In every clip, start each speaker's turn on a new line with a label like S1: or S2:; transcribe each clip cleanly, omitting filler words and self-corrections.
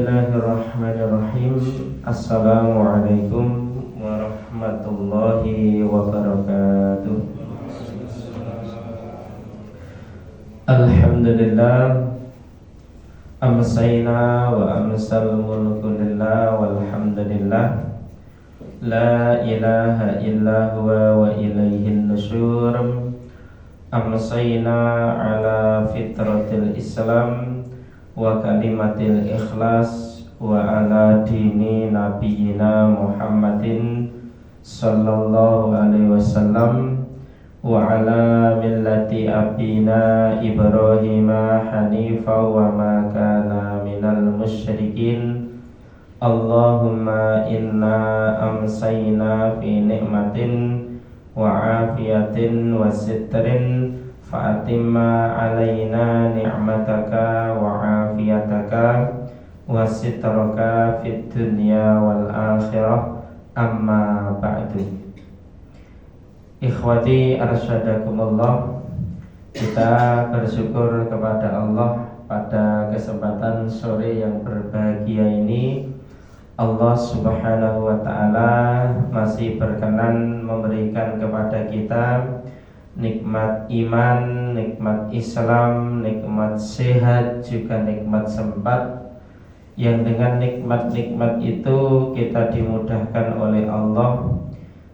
S1: Bismillahirrahmanirrahim. Assalamualaikum warahmatullahi wabarakatuh. Alhamdulillah, amsayna wa amsal mulku lillah walhamdulillah. La ilaha illa huwa wa ilaihin nusyur. Amsayna ala fitratil Islam wa kalimatil ikhlas wa ala dini nabiyina Muhammadin sallallahu alaihi wasallam wa ala millati abina Ibrahim hanifa wa ma kana minal musyrikin. Allahumma inna amsayna fi ni'matin wa afiyatin wa sitrin fa'atimma alaina ni'mataka wa afiyataka wa sitraka fid dunya wal akhirah, amma ba'du. Ikhwati arsyadakumullah, kita bersyukur kepada Allah pada kesempatan sore yang berbahagia ini. Allah subhanahu wa ta'ala masih berkenan memberikan kepada kita nikmat iman, nikmat Islam, nikmat sehat, juga nikmat sempat. Yang dengan nikmat-nikmat itu kita dimudahkan oleh Allah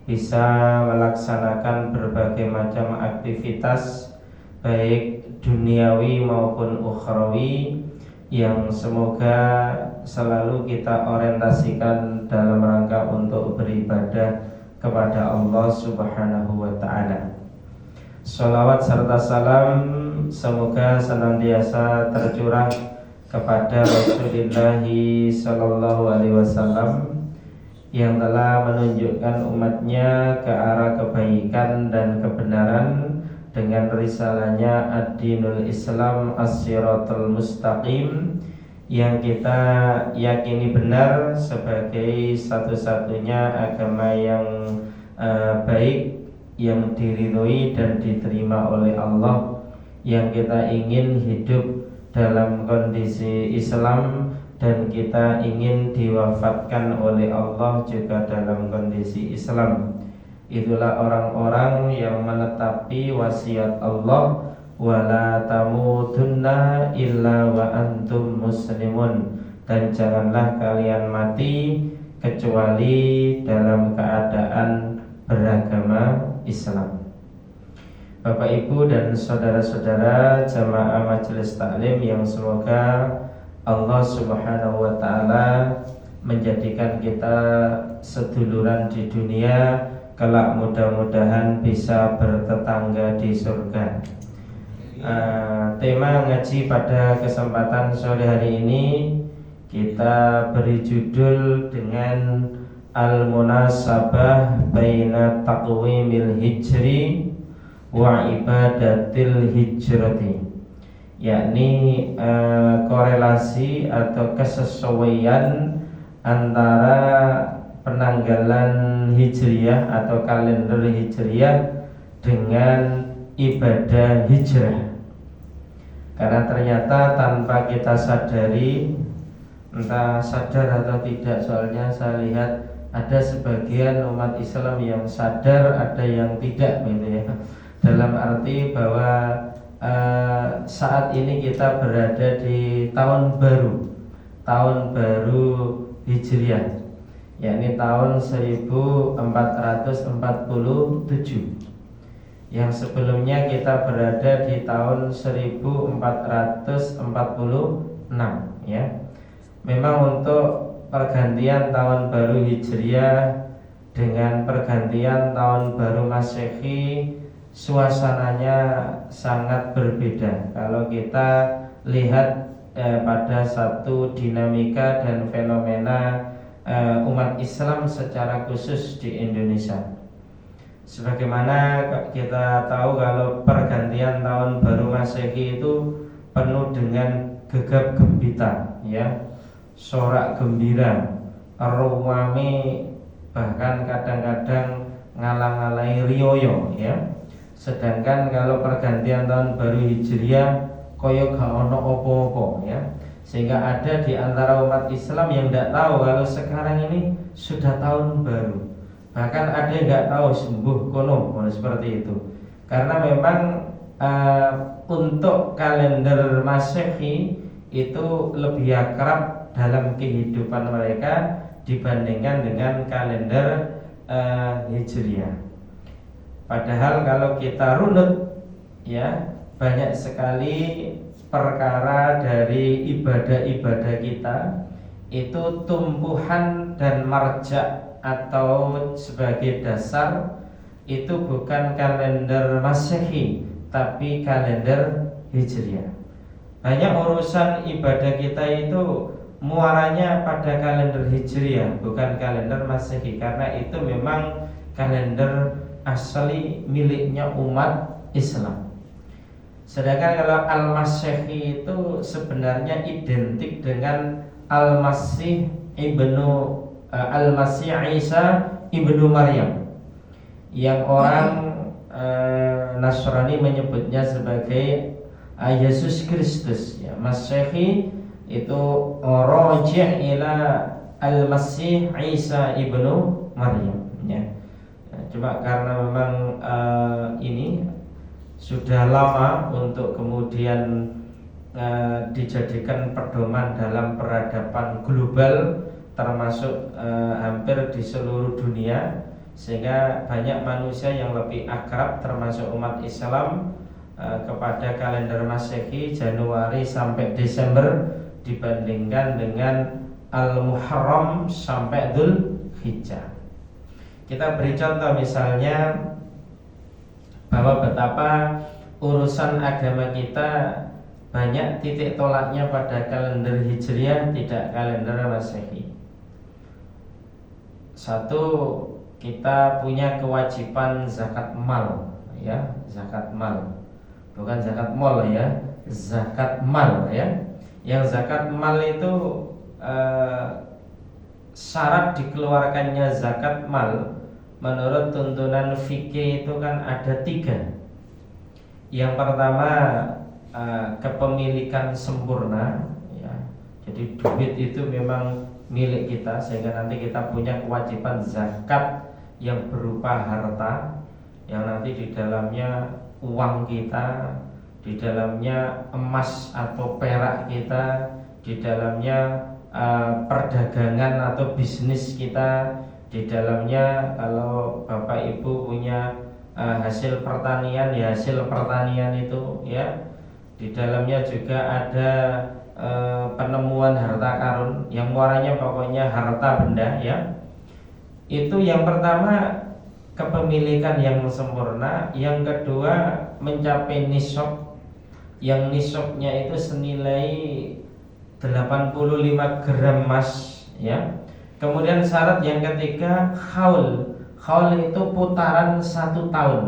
S1: bisa melaksanakan berbagai macam aktivitas baik duniawi maupun ukhrawi, yang semoga selalu kita orientasikan dalam rangka untuk beribadah kepada Allah subhanahu wa ta'ala. Sholawat serta salam semoga senantiasa tercurah kepada Rasulullah sallallahu alaihi wasallam yang telah menunjukkan umatnya ke arah kebaikan dan kebenaran dengan risalahnya Ad-Dinul Islam As-Siratul Mustaqim, yang kita yakini benar sebagai satu-satunya agama yang baik, yang diridhoi dan diterima oleh Allah, yang kita ingin hidup dalam kondisi Islam dan kita ingin diwafatkan oleh Allah juga dalam kondisi Islam. Itulah orang-orang yang menetapi wasiat Allah, wala tamutunna illa wa antum muslimun, dan janganlah kalian mati kecuali dalam keadaan beragama Islam. Bapak Ibu dan saudara-saudara jamaah majelis taklim yang semoga Allah subhanahu wa ta'ala menjadikan kita seduluran di dunia, kelak mudah-mudahan bisa bertetangga di surga. Tema ngaji pada kesempatan sore hari ini kita beri judul dengan Al-Munasabah Baina Taqwimil Hijri wa Ibadatil Hijrati, yakni korelasi atau kesesuaian antara penanggalan hijriyah atau kalender hijriyah dengan ibadah hijrah. Karena ternyata tanpa kita sadari, entah sadar atau tidak, soalnya saya lihat ada sebagian umat Islam yang sadar, ada yang tidak, gitu ya. Dalam arti bahwa saat ini kita berada di tahun baru hijriyah, yakni tahun 1447. Yang sebelumnya kita berada di tahun 1446, ya. Memang untuk pergantian tahun baru hijriyah dengan pergantian tahun baru masehi suasananya sangat berbeda. Kalau kita lihat pada satu dinamika dan fenomena umat Islam secara khusus di Indonesia. Sebagaimana kita tahu kalau pergantian tahun baru masehi itu penuh dengan gegap gempita, ya, sorak gembira, ruwami, bahkan kadang-kadang ngalang-alai riyoyo, ya. Sedangkan kalau pergantian tahun baru hijriyah koyo gak ono opo-opo, ya. Sehingga ada di antara umat Islam yang tidak tahu kalau sekarang ini sudah tahun baru. Bahkan ada yang nggak tahu sembuh kono, seperti itu. Karena memang untuk kalender Masehi itu lebih akrab dalam kehidupan mereka dibandingkan dengan kalender Hijriah. Padahal kalau kita runut, ya, banyak sekali perkara dari ibadah-ibadah kita itu tumpuhan dan marja atau sebagai dasar itu bukan kalender Masehi tapi kalender Hijriah. Banyak urusan ibadah kita itu muaranya pada kalender Hijriah bukan kalender Masehi, karena itu memang kalender asli miliknya umat Islam. Sedangkan kalau Al-Masih itu sebenarnya identik dengan Al-Masih Al-Masih Isa ibnu Maryam, yang orang Nasrani menyebutnya sebagai Yesus Kristus, ya. Masih itu rajih ila Al-Masih Isa ibnu Maryam, ya. Cuma karena memang ini sudah lama untuk kemudian dijadikan pedoman dalam peradaban global, termasuk hampir di seluruh dunia, sehingga banyak manusia yang lebih akrab termasuk umat Islam kepada kalender Masehi Januari sampai Desember dibandingkan dengan Al-Muharram sampai Dzulhijjah. Kita beri contoh misalnya bahwa betapa urusan agama kita banyak titik tolaknya pada kalender Hijriah, tidak kalender Masehi. Satu, kita punya kewajiban zakat mal, ya, zakat mal. Bukan zakat mal, ya, zakat mal, ya. Yang zakat mal itu syarat dikeluarkannya zakat mal menurut tuntunan fikih itu kan ada 3. Yang pertama kepemilikan sempurna, ya. Jadi duit itu memang milik kita, sehingga nanti kita punya kewajiban zakat yang berupa harta, yang nanti di dalamnya uang kita, di dalamnya emas atau perak kita, di dalamnya perdagangan atau bisnis kita, di dalamnya kalau Bapak Ibu punya hasil pertanian, ya hasil pertanian itu, ya. Di dalamnya juga ada penemuan harta karun yang muaranya pokoknya harta benda, ya. Itu yang pertama, kepemilikan yang sempurna. Yang kedua, mencapai nisab, yang nisabnya itu senilai 85 gram emas, ya. Kemudian syarat yang ketiga, haul. Haul itu putaran 1 tahun.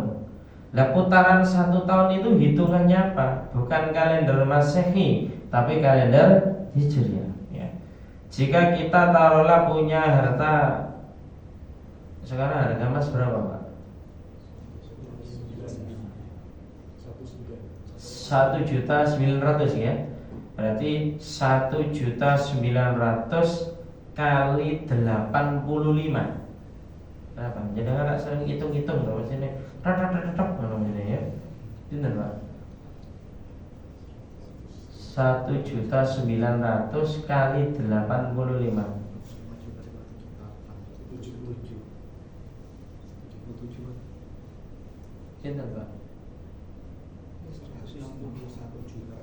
S1: Lah putaran 1 tahun itu hitungannya apa? Bukan kalender Masehi, tapi kalender Hijriah, ya. Jika kita taruhlah punya harta, sekarang harga emas berapa, Pak? 1.900.000, ya. Berarti 1.900.000 kali 85 berapa? Jadi anak sering hitung-hitung loh sini. Tetap ini, ya. Benar, Pak. 1.900.000 kali 85. 77. Benar, Pak.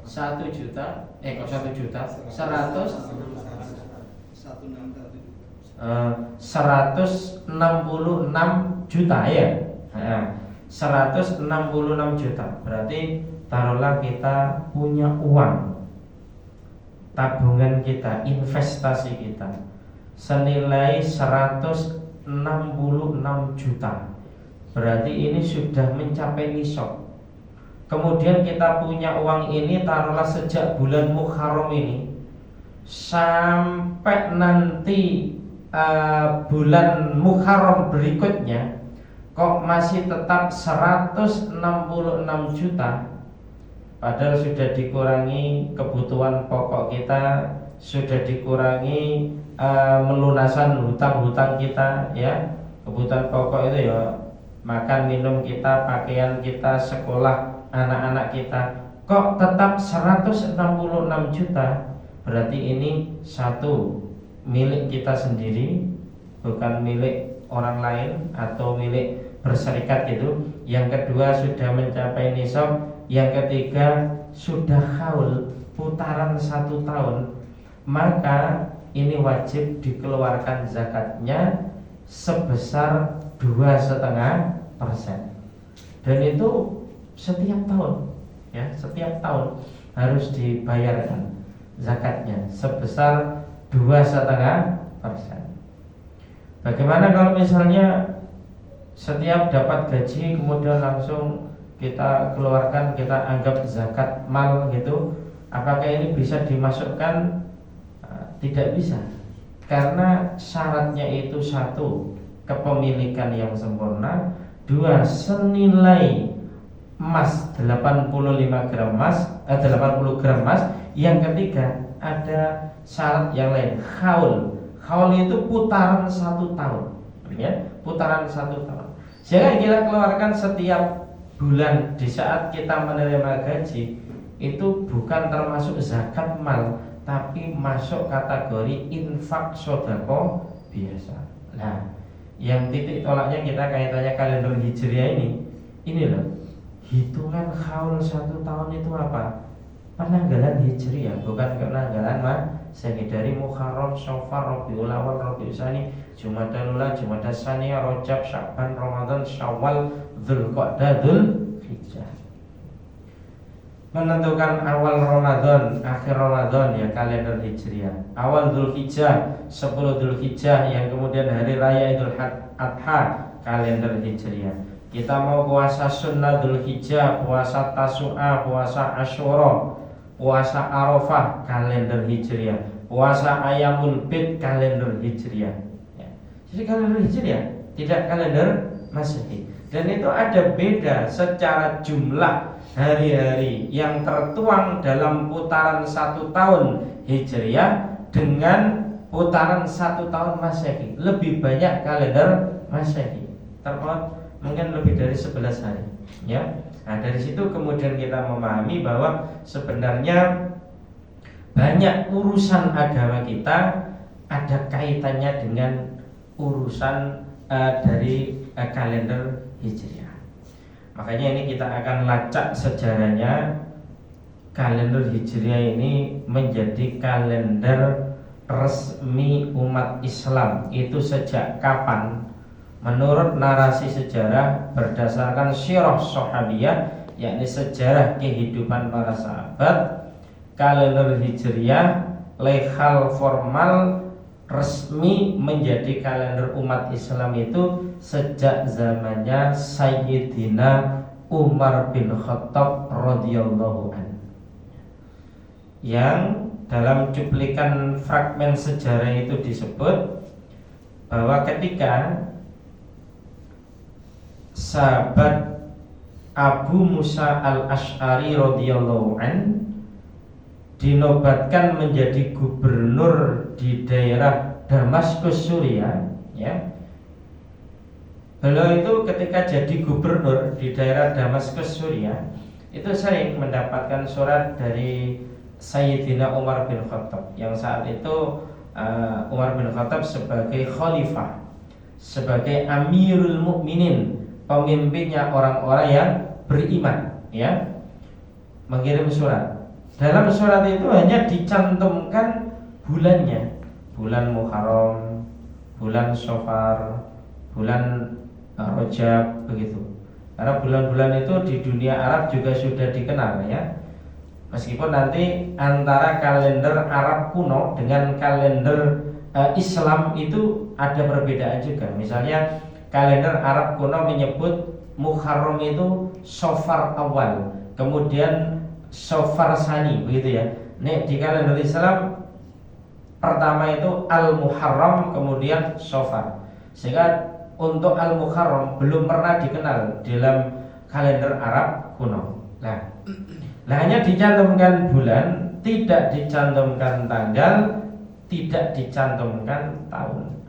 S1: 1 juta, kok 1 juta? 166 juta, ya. 166 juta. Berarti taruhlah kita punya uang, tabungan kita, investasi kita senilai 166 juta. Berarti ini sudah mencapai nisab. Kemudian kita punya uang ini taruhlah sejak bulan Muharram ini sampai nanti bulan Muharram berikutnya kok masih tetap 166 juta. padahal sudah dikurangi kebutuhan pokok kita, sudah dikurangi melunasan hutang-hutang kita, ya. Kebutuhan pokok itu ya makan minum kita, pakaian kita, sekolah anak-anak kita, kok tetap 166 juta. Berarti ini satu, milik kita sendiri, bukan milik orang lain atau milik berserikat gitu. Yang kedua sudah mencapai nisab. Yang ketiga sudah haul, putaran 1 tahun. Maka ini wajib dikeluarkan zakatnya sebesar 2,5%. Dan itu setiap tahun, ya, setiap tahun harus dibayarkan zakatnya sebesar 2,5%. Bagaimana kalau misalnya setiap dapat gaji kemudian langsung kita keluarkan, kita anggap zakat mal gitu? Apakah ini bisa dimasukkan? Tidak bisa, karena syaratnya itu satu, kepemilikan yang sempurna, dua, senilai emas 85 gram emas, 80 gram emas. Yang ketiga ada syarat yang lain, haul. Haul itu putaran 1 tahun, ya, putaran 1 tahun. Sehingga kita keluarkan setiap bulan di saat kita menerima gaji itu bukan termasuk zakat mal, tapi masuk kategori infak sodako biasa. Nah, yang titik tolaknya kita kaitannya kalender hijriah ini loh, hitungan haul 1 tahun itu apa? Penanggalan hijriah, bukan penanggalan Masehi. Dari Muharram, Syawal, Rabiul Awal, Rabiul Tsani, Jumadal Ula, Jumadal Tsani, Rajab, Sya'ban, Ramadan, Syawal, Dzulqa'dah, Dzulhijjah. Menentukan awal Ramadan, akhir Ramadan, ya, kalender hijriah. Awal Dzulhijjah, 10 Dzulhijjah, yang kemudian hari raya Idul Adha, kalender hijriah. Kita mau puasa sunnah Dzulhijjah, puasa Tasu'a, puasa Asyura, puasa Arafah, kalender hijriah. Puasa Ayamul Bid, kalender hijriah, ya. Jadi kalender hijriah, tidak kalender Masehi. Dan itu ada beda secara jumlah hari-hari yang tertuang dalam putaran 1 tahun hijriah dengan putaran 1 tahun Masehi. Lebih banyak kalender Masehi, terpaut mungkin lebih dari 11 hari, ya. Nah, dari situ kemudian kita memahami bahwa sebenarnya banyak urusan agama kita ada kaitannya dengan urusan dari kalender hijriah. Makanya ini kita akan lacak sejarahnya. Kalender hijriah ini menjadi kalender resmi umat Islam itu sejak kapan? Menurut narasi sejarah berdasarkan sirah sahabiyah, yakni sejarah kehidupan para sahabat, kalender hijriah legal formal resmi menjadi kalender umat Islam itu sejak zamannya Sayyidina Umar bin Khattab radhiyallahu anhu, yang dalam cuplikan fragmen sejarah itu disebut bahwa ketika sahabat Abu Musa al-Asy'ari radhiyallahu an dinobatkan menjadi gubernur di daerah Damaskus, Suriah, ya. Beliau itu ketika jadi gubernur di daerah Damaskus, Suriah, itu sering mendapatkan surat dari Sayyidina Umar bin Khattab, yang saat itu Umar bin Khattab sebagai khalifah, sebagai Amirul Mukminin, pemimpinnya orang-orang yang beriman, ya, mengirim surat. Dalam surat itu hanya dicantumkan bulannya, bulan Muharram, bulan Syawal, bulan Rajab, begitu. Karena bulan-bulan itu di dunia Arab juga sudah dikenal, ya. Meskipun nanti antara kalender Arab kuno dengan kalender Islam itu ada perbedaan juga. Misalnya kalender Arab kuno menyebut Muharram itu Safar awal, kemudian Safar sani, begitu, ya. Nih di kalender Islam pertama itu Al-Muharram, kemudian Safar. Sehingga untuk Al-Muharram belum pernah dikenal dalam kalender Arab kuno. Nah, Nah, hanya dicantumkan bulan, tidak dicantumkan tanggal, tidak dicantumkan tahun.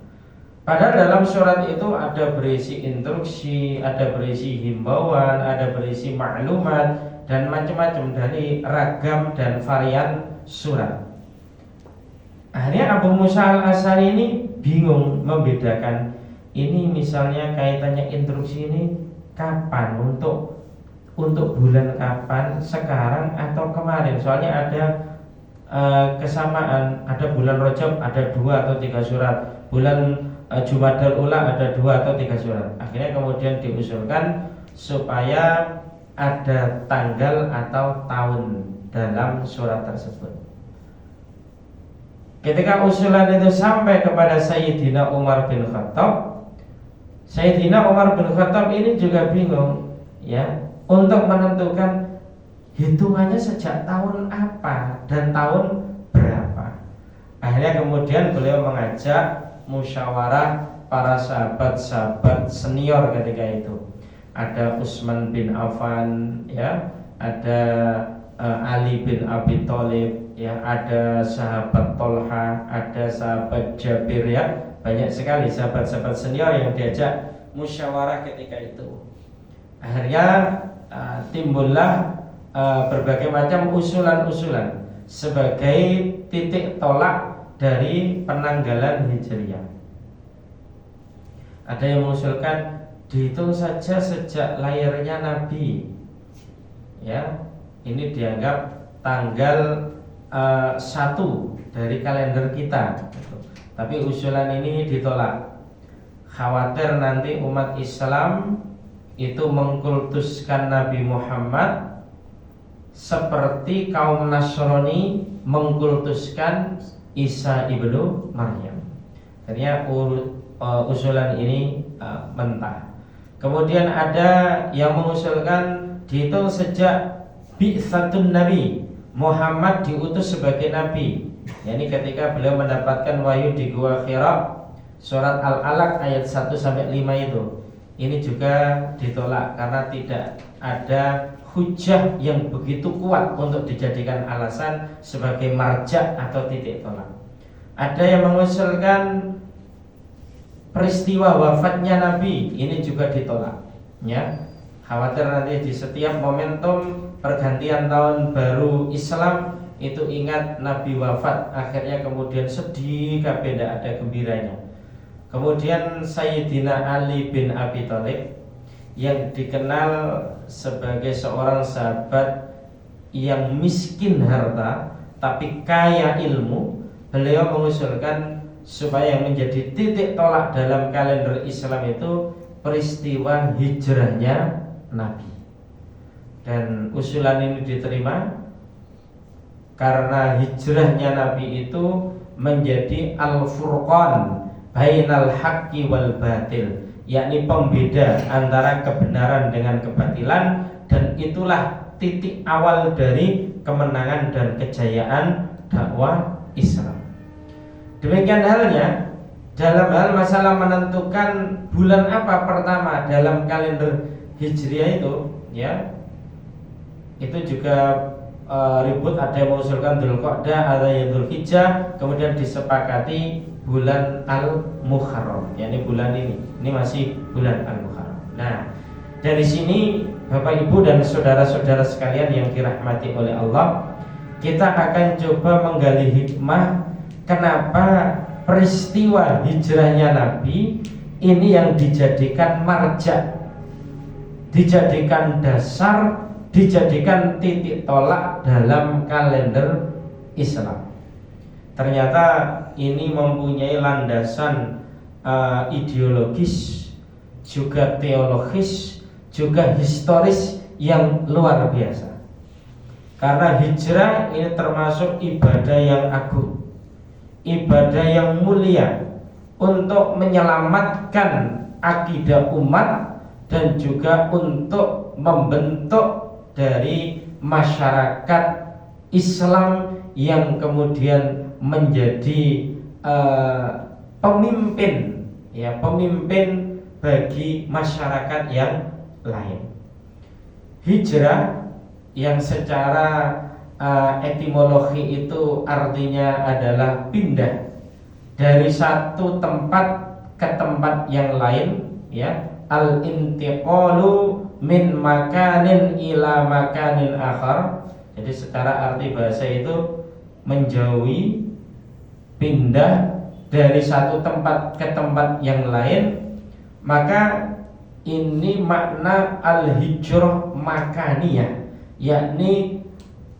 S1: Padahal dalam surat itu ada berisi instruksi, ada berisi himbauan, ada berisi maklumat dan macam-macam dari ragam dan varian surat. Akhirnya Abu Musa al-Asy'ari ini bingung membedakan ini, misalnya kaitannya instruksi ini kapan, untuk bulan kapan, sekarang atau kemarin. Soalnya ada kesamaan, ada bulan Rajab ada 2 atau 3 surat, bulan Jumadal Ula ada 2 atau 3 surat. Akhirnya kemudian diusulkan supaya ada tanggal atau tahun dalam surat tersebut. Ketika usulan itu sampai kepada Sayyidina Umar bin Khattab, Sayyidina Umar bin Khattab ini juga bingung, ya, untuk menentukan hitungannya sejak tahun apa dan tahun berapa. Akhirnya kemudian beliau mengajak musyawarah para sahabat-sahabat senior ketika itu. Ada Utsman bin Affan, ya, ada Ali bin Abi Thalib, ya, ada sahabat Tolha, ada sahabat Jabir, ya, banyak sekali sahabat-sahabat senior yang diajak musyawarah ketika itu. Akhirnya timbullah berbagai macam usulan-usulan sebagai titik tolak dari penanggalan Hijriyah. Ada yang mengusulkan dihitung saja sejak lahirnya Nabi, ya, ini dianggap tanggal 1 dari kalender kita. Tapi usulan ini ditolak, khawatir nanti umat Islam itu mengkultuskan Nabi Muhammad seperti kaum Nasrani mengkultuskan Isa ibnu Maryam. Akhirnya usulan ini mentah. Kemudian ada yang mengusulkan dihitung sejak bi'tsatun Nabi, Muhammad diutus sebagai Nabi, yakni ketika beliau mendapatkan wahyu di Gua Hira, surat Al-Alaq ayat 1-5 itu. Ini juga ditolak karena tidak ada hujah yang begitu kuat untuk dijadikan alasan sebagai marja atau titik tolak. Ada yang mengusulkan peristiwa wafatnya Nabi, ini juga ditolak, ya. Khawatir nanti di setiap momentum pergantian tahun baru Islam itu ingat Nabi wafat, akhirnya kemudian sedih kabeh, tidak ada gembiranya. Kemudian Sayyidina Ali bin Abi Thalib yang dikenal sebagai seorang sahabat yang miskin harta tapi kaya ilmu, beliau mengusulkan supaya yang menjadi titik tolak dalam kalender Islam itu peristiwa hijrahnya Nabi. Dan usulan ini diterima karena hijrahnya Nabi itu menjadi al-furqan bainal haqqi wal batil, yakni pembeda antara kebenaran dengan kebatilan, dan itulah titik awal dari kemenangan dan kejayaan dakwah Islam. Demikian halnya dalam hal masalah menentukan bulan apa pertama dalam kalender Hijriah itu, ya, itu juga ribut. Ada yang mengusulkan Dzulqa'dah, ada yang Dzulhijjah, kemudian disepakati bulan Al-Muharram, yakni bulan ini masih bulan Al-Muharram. Nah, dari sini Bapak Ibu dan saudara-saudara sekalian yang dirahmati oleh Allah, kita akan coba menggali hikmah kenapa peristiwa hijrahnya Nabi ini yang dijadikan marja, dijadikan dasar, dijadikan titik tolak dalam kalender Islam. Ternyata ini mempunyai landasan ideologis, juga teologis, juga historis yang luar biasa. Karena hijrah ini termasuk ibadah yang agung, ibadah yang mulia untuk menyelamatkan akidah umat dan juga untuk membentuk dari masyarakat Islam yang kemudian menjadi pemimpin, ya, pemimpin bagi masyarakat yang lain. Hijrah yang secara etimologi itu artinya adalah pindah dari satu tempat ke tempat yang lain, ya. Al-intiqalu min makanin ila makanin akhar. Jadi secara arti bahasa itu menjauhi, pindah dari satu tempat ke tempat yang lain. Maka ini makna al-hijrah makaniyah, yakni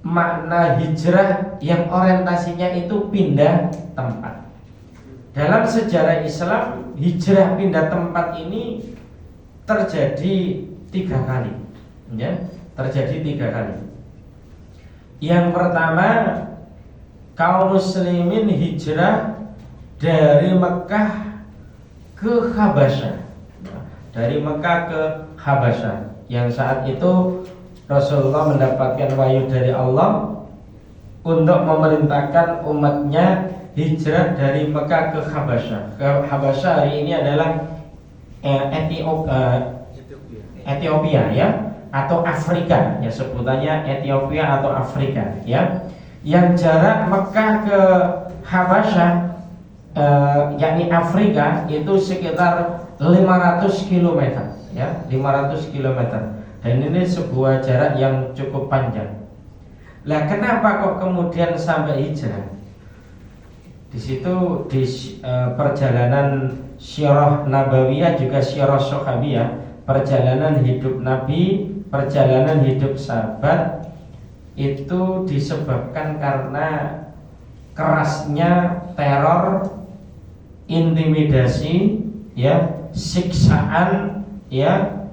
S1: makna hijrah yang orientasinya itu pindah tempat. Dalam sejarah Islam, hijrah pindah tempat ini terjadi 3 kali, ya, terjadi 3 kali. Yang pertama, kaum muslimin hijrah dari Mekah ke Habasyah, dari Mekah ke Habasyah, yang saat itu Rasulullah mendapatkan wahyu dari Allah untuk memerintahkan umatnya hijrah dari Mekah ke Habasyah. Ke Habasyah hari ini adalah Ethiopia, ya, atau Afrika, ya, sebutannya Ethiopia atau Afrika, ya. Yang jarak Mekah ke Habasyah, yakni Afrika, itu sekitar 500 km, ya, 500 km. Dan ini sebuah jarak yang cukup panjang. Lah, kenapa kok kemudian sampai hijrah? Di situ di perjalanan Syirah Nabawiyah juga Syirah Sahabiyah, perjalanan hidup Nabi, perjalanan hidup sahabat, itu disebabkan karena kerasnya teror, intimidasi, ya, siksaan, ya,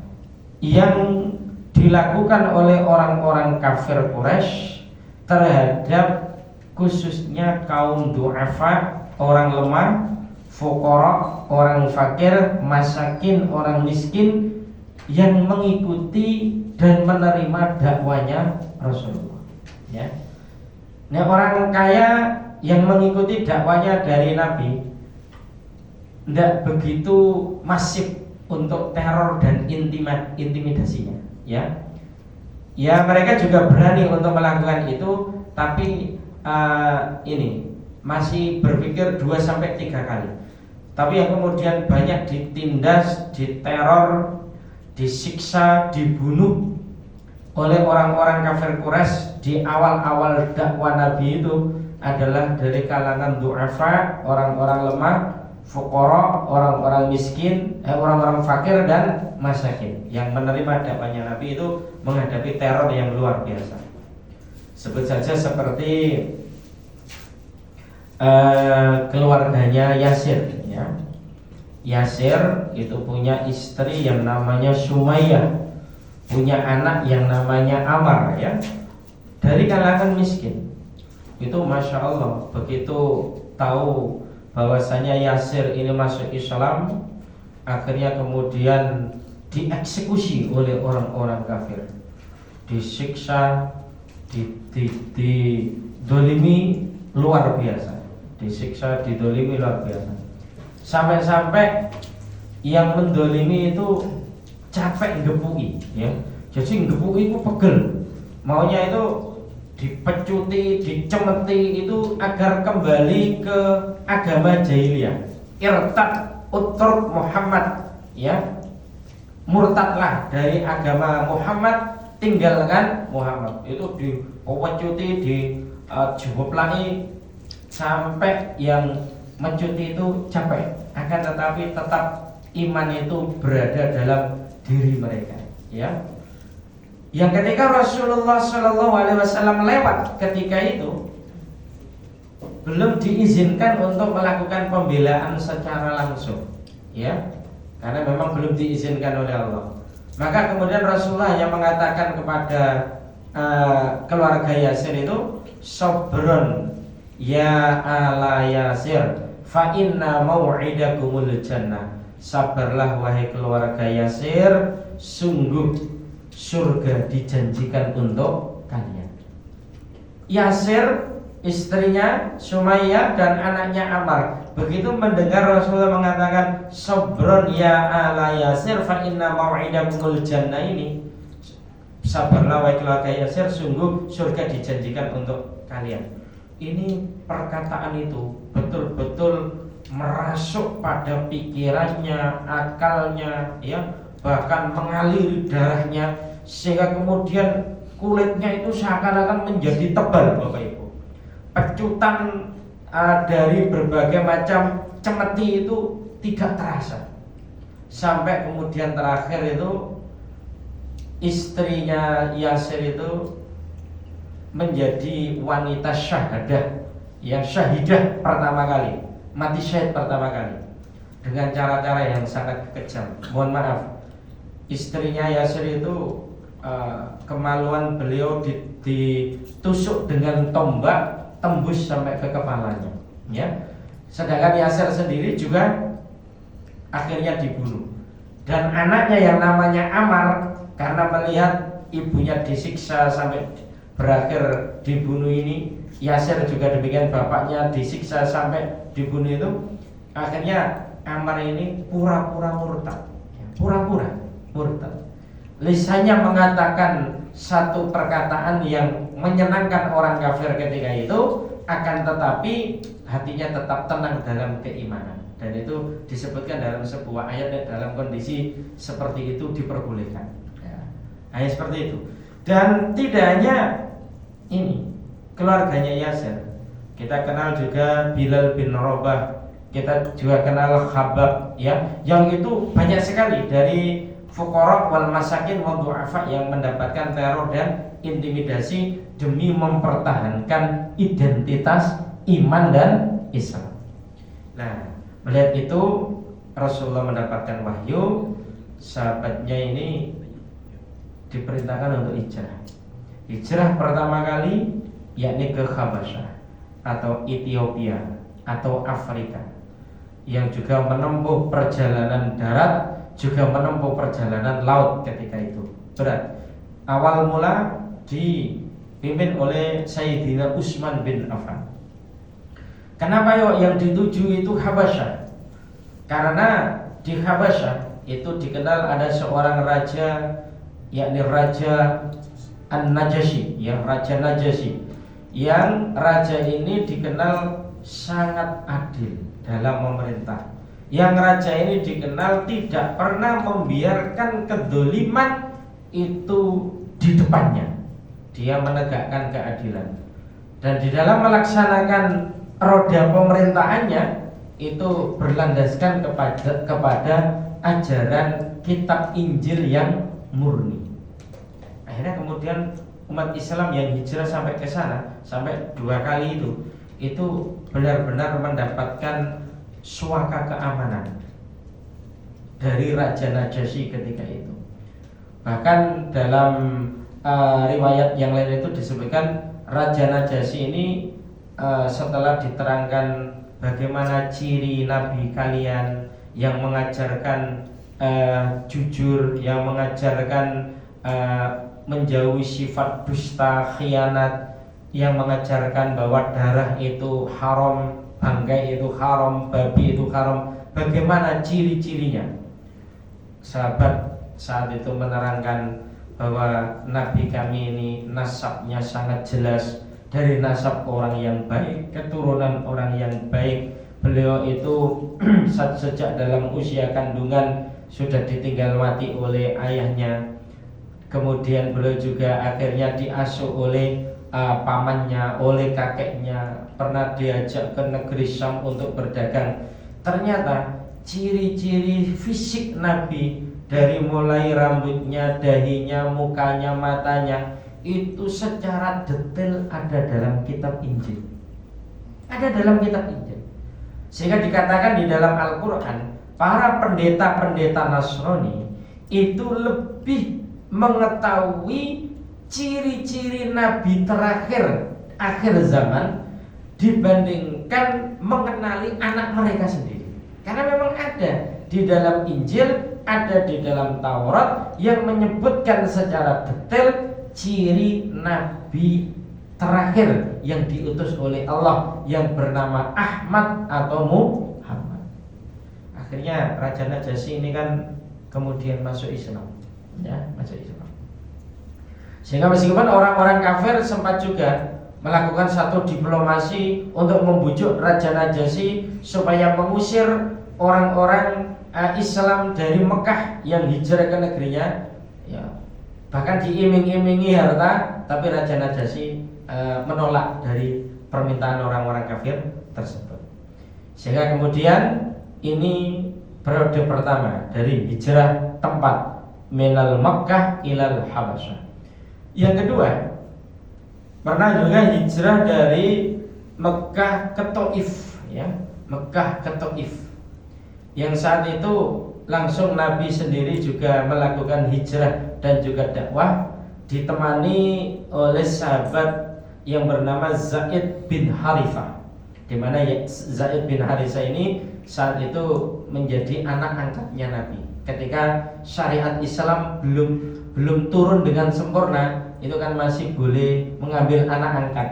S1: yang dilakukan oleh orang-orang kafir Quraisy terhadap khususnya kaum du'afa, orang lemah, fuqara, orang fakir, masakin, orang miskin yang mengikuti dan menerima dakwanya Rasulullah, ya. Nah, orang kaya yang mengikuti dakwanya dari Nabi tidak begitu masif untuk teror dan intimidasinya, ya. Ya, mereka juga berani untuk melakukan itu, tapi ini masih berpikir 2-3 kali. Tapi yang kemudian banyak ditindas, diteror, disiksa, dibunuh oleh orang-orang kafir Quraisy di awal-awal dakwah Nabi itu adalah dari kalangan du'afa, orang-orang lemah, fuqara, orang-orang miskin, orang-orang fakir dan masakin yang menerima dakwahnya Nabi itu menghadapi teror yang luar biasa. Sebut saja seperti keluarganya Yasir, ya. Yasir itu punya istri yang namanya Sumayyah, punya anak yang namanya Ammar, ya, dari kalangan miskin. Itu Masya Allah, begitu tahu bahwasanya Yasir ini masuk Islam, akhirnya kemudian dieksekusi oleh orang-orang kafir, disiksa, didolimi luar biasa, disiksa, didolimi luar biasa, sampai-sampai yang mendolimi itu capek ngepui, ya. Jadi ngepui itu pegel, maunya itu dipecuti, dicemeti itu agar kembali ke agama jahiliyah, irtad utruk Muhammad, ya, murtadlah dari agama Muhammad, tinggalkan Muhammad. Itu dipecuti, dijoplai sampai yang mencuti itu capek, akan tetapi tetap iman itu berada dalam diri mereka, ya. Yang ketika Rasulullah SAW lewat ketika itu, belum diizinkan untuk melakukan pembelaan secara langsung, ya, karena memang belum diizinkan oleh Allah. Maka kemudian Rasulullah yang mengatakan kepada keluarga Yasir itu, sabrun ya ala Yasir, fa inna mau'idakumul jannah. Sabarlah wahai keluarga Yasir, sungguh surga dijanjikan untuk kalian. Yasir, istrinya Sumayyah dan anaknya Ammar, begitu mendengar Rasulullah mengatakan sabrun ya ala Yasir fa inna mau'idakumul jannah ini, sabarlah wahai keluarga Yasir, sungguh surga dijanjikan untuk kalian. Ini perkataan itu betul-betul merasuk pada pikirannya, akalnya, ya, bahkan mengaliri darahnya, sehingga kemudian kulitnya itu seakan-akan menjadi tebal, Bapak Ibu. Pecutan dari berbagai macam cemeti itu tidak terasa. Sampai kemudian terakhir itu istrinya Yasir itu menjadi wanita syahadah, yang syahidah pertama kali, mati syahid pertama kali, dengan cara-cara yang sangat kejam. Mohon maaf, istrinya Yasir itu kemaluan beliau ditusuk dengan tombak tembus sampai ke kepalanya, ya. Sedangkan Yasir sendiri juga akhirnya dibunuh. Dan anaknya yang namanya Ammar, karena melihat ibunya disiksa sampai berakhir dibunuh ini, Yasir juga demikian, bapaknya disiksa sampai dibunuh itu, akhirnya Ammar ini pura-pura murtad. Pura-pura murtad. Lisannya mengatakan satu perkataan yang menyenangkan orang kafir ketika itu, akan tetapi hatinya tetap tenang dalam keimanan. Dan itu disebutkan dalam sebuah ayat, dalam kondisi seperti itu diperbolehkan, ya. Hanya seperti itu. Dan tidak hanya ini keluarganya Yasir, kita kenal juga Bilal bin Rabah, kita juga kenal Khabbab, ya, yang itu banyak sekali dari fuqara wal masakin wal du'afa yang mendapatkan teror dan intimidasi demi mempertahankan identitas iman dan Islam. Nah, melihat itu Rasulullah mendapatkan wahyu, sahabatnya ini diperintahkan untuk hijrah. Hijrah pertama kali yakni ke Habasyah atau Ethiopia atau Afrika, yang juga menempuh perjalanan darat, juga menempuh perjalanan laut ketika itu. Berat. Awal mula dipimpin oleh Sayyidina Utsman bin Affan. Kenapa yang dituju itu Habasyah? Karena di Habasyah itu dikenal ada seorang raja, yakni Raja An-Najasyi, yang Raja Najasyi, yang raja ini dikenal sangat adil dalam memerintah. Yang raja ini dikenal tidak pernah membiarkan kedzaliman itu di depannya. Dia menegakkan keadilan. Dan di dalam melaksanakan roda pemerintahannya itu berlandaskan kepada ajaran kitab Injil yang murni. Akhirnya kemudian umat Islam yang hijrah sampai ke sana, sampai 2 kali itu benar-benar mendapatkan suaka keamanan dari Raja Najasyi ketika itu. Bahkan dalam riwayat yang lain itu disebutkan Raja Najasyi ini setelah diterangkan bagaimana ciri Nabi kalian yang mengajarkan jujur, yang mengajarkan menjauhi sifat dusta, khianat, yang mengajarkan bahwa darah itu haram, bangkai itu haram, babi itu haram, bagaimana ciri-cirinya. Sahabat saat itu menerangkan bahwa Nabi kami ini nasabnya sangat jelas, dari nasab orang yang baik, keturunan orang yang baik. Beliau itu sejak dalam usia kandungan sudah ditinggal mati oleh ayahnya. Kemudian beliau juga akhirnya diasuh oleh pamannya, oleh kakeknya. Pernah diajak ke negeri Syam untuk berdagang. Ternyata ciri-ciri fisik Nabi, dari mulai rambutnya, dahinya, mukanya, matanya, itu secara detail ada dalam kitab Injil. Ada dalam kitab Injil. Sehingga dikatakan di dalam Al-Quran, para pendeta-pendeta Nasrani itu lebih mengetahui ciri-ciri Nabi terakhir akhir zaman dibandingkan mengenali anak mereka sendiri. Karena memang ada di dalam Injil, ada di dalam Taurat yang menyebutkan secara detail ciri Nabi terakhir yang diutus oleh Allah, yang bernama Ahmad atau Muhammad. Akhirnya Raja Najasyi ini kan kemudian masuk Islam, ya, masuk Islam. Sehingga meskipun orang-orang kafir sempat juga melakukan satu diplomasi untuk membujuk Raja Najasyi supaya mengusir orang-orang Islam dari Mekah yang hijrah ke negerinya, ya, bahkan diiming-imingi harta, tapi Raja Najasyi menolak dari permintaan orang-orang kafir tersebut. Sehingga kemudian ini periode pertama dari hijrah tempat minal Makkah ilal Habasyah. Yang kedua, pernah juga hijrah dari Mekah ke Taif, ya, Mekah ke Taif. Yang saat itu langsung Nabi sendiri juga melakukan hijrah dan juga dakwah, ditemani oleh sahabat yang bernama Zaid bin Harithah, di mana Zaid bin Harithah ini saat itu menjadi anak angkatnya Nabi. Ketika syariat Islam belum turun dengan sempurna, itu kan masih boleh mengambil anak angkat.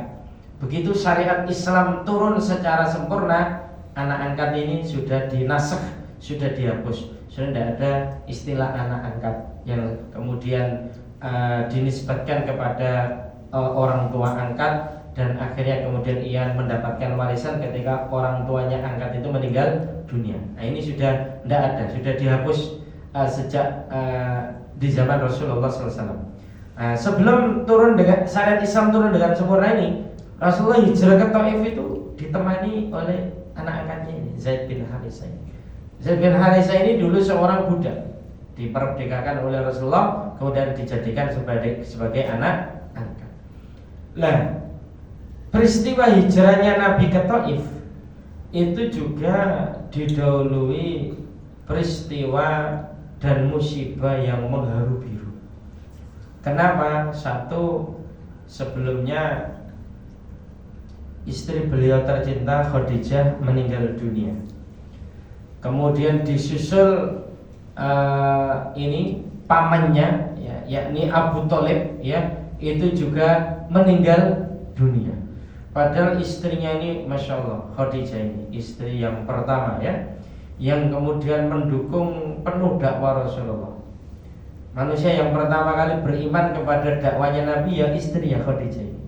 S1: Begitu syariat Islam turun secara sempurna, anak angkat ini sudah dinasakh, sudah dihapus, sudah tidak ada istilah anak angkat yang kemudian dinisbatkan kepada orang tua angkat, dan akhirnya kemudian ia mendapatkan warisan ketika orang tuanya angkat itu meninggal dunia. Nah, ini sudah tidak ada, sudah dihapus sejak di zaman Rasulullah SAW. Sebelum turun dengan syariat Islam turun dengan sempurna ini, Rasulullah hijrah ke Taif itu ditemani oleh anak angkatnya ini, Zaid bin Harithah. Zaid bin Harithah ini dulu seorang budak, diperdekakan oleh Rasulullah, kemudian dijadikan sebagai anak angkat. Nah, peristiwa hijrahnya Nabi ke Taif itu juga didahului peristiwa dan musibah yang mengharu biru. Kenapa? Satu, sebelumnya istri beliau tercinta Khadijah meninggal dunia. Kemudian disusul ini pamannya, ya, yakni Abu Thalib, ya, itu juga meninggal dunia. Padahal istrinya ini, masya Allah, Khadijah ini istri yang pertama, ya, yang kemudian mendukung penuh dakwah Rasulullah. Manusia yang pertama kali beriman kepada dakwanya Nabi ya istrinya Khadijah ini.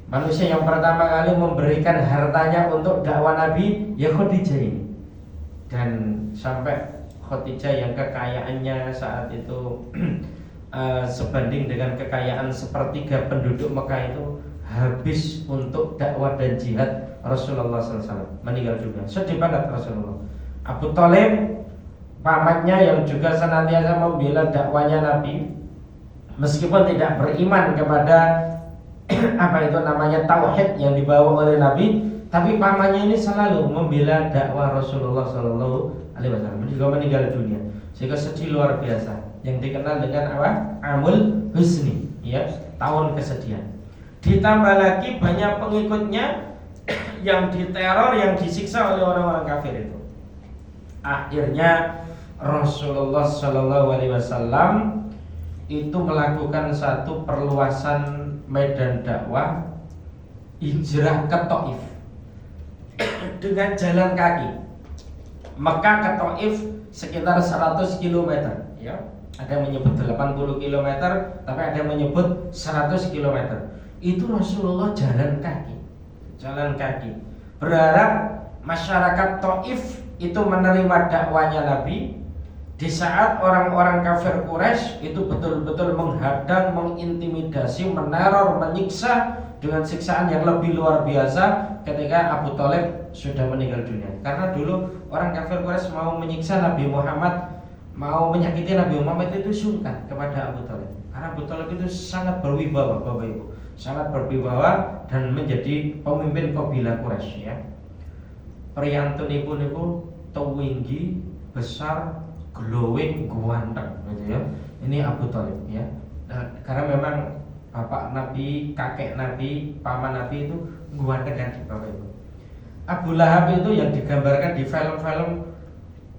S1: Manusia yang pertama kali memberikan hartanya untuk dakwah Nabi ya Khadijah ini. Dan sampai Khadijah yang kekayaannya saat itu sebanding dengan kekayaan sepertiga penduduk Mekah itu habis untuk dakwah dan jihad Rasulullah SAW, meninggal juga. Sedih banget Rasulullah. Abu Thalib, pamannya yang juga senantiasa membela dakwanya Nabi, meskipun tidak beriman kepada apa itu namanya tauhid yang dibawa oleh Nabi, tapi pamannya ini selalu membela dakwah Rasulullah Sallallahu Alaihi Wasallam. Juga meninggal dunia, sehingga sedih luar biasa yang dikenal dengan apa? Amul Husni, ya, tahun kesedihan. Ditambah lagi banyak pengikutnya yang diteror, yang disiksa oleh orang-orang kafir itu. Akhirnya Rasulullah Shallallahu Alaihi Wasallam itu melakukan satu perluasan medan dakwah, hijrah ke Taif dengan jalan kaki. Mekah ke Taif sekitar 100 km, ya. Ada yang menyebut 80 km, tapi ada yang menyebut 100 km. Itu Rasulullah jalan kaki. Jalan kaki. Berharap masyarakat Taif itu menerima dakwanya Nabi. Di saat orang-orang kafir Quraisy itu betul-betul menghadang, mengintimidasi, meneror, menyiksa dengan siksaan yang lebih luar biasa ketika Abu Thalib sudah meninggal dunia. Karena dulu orang kafir Quraisy mau menyiksa Nabi Muhammad, mau menyakiti Nabi Muhammad itu sungkan kepada Abu Thalib. Karena Abu Thalib itu sangat berwibawa, Bapak Ibu, sangat berwibawa dan menjadi pemimpin kabilah Quraisy, ya. Priyantunipun niku tuwinggi, besar, glowing, ganteng, gitu ya. Ini Abu Thalib, ya. Nah, karena memang bapak Nabi, kakek Nabi, paman Nabi itu ganteng kan, Bapak Ibu. Abu Lahab itu yang digambarkan di film-film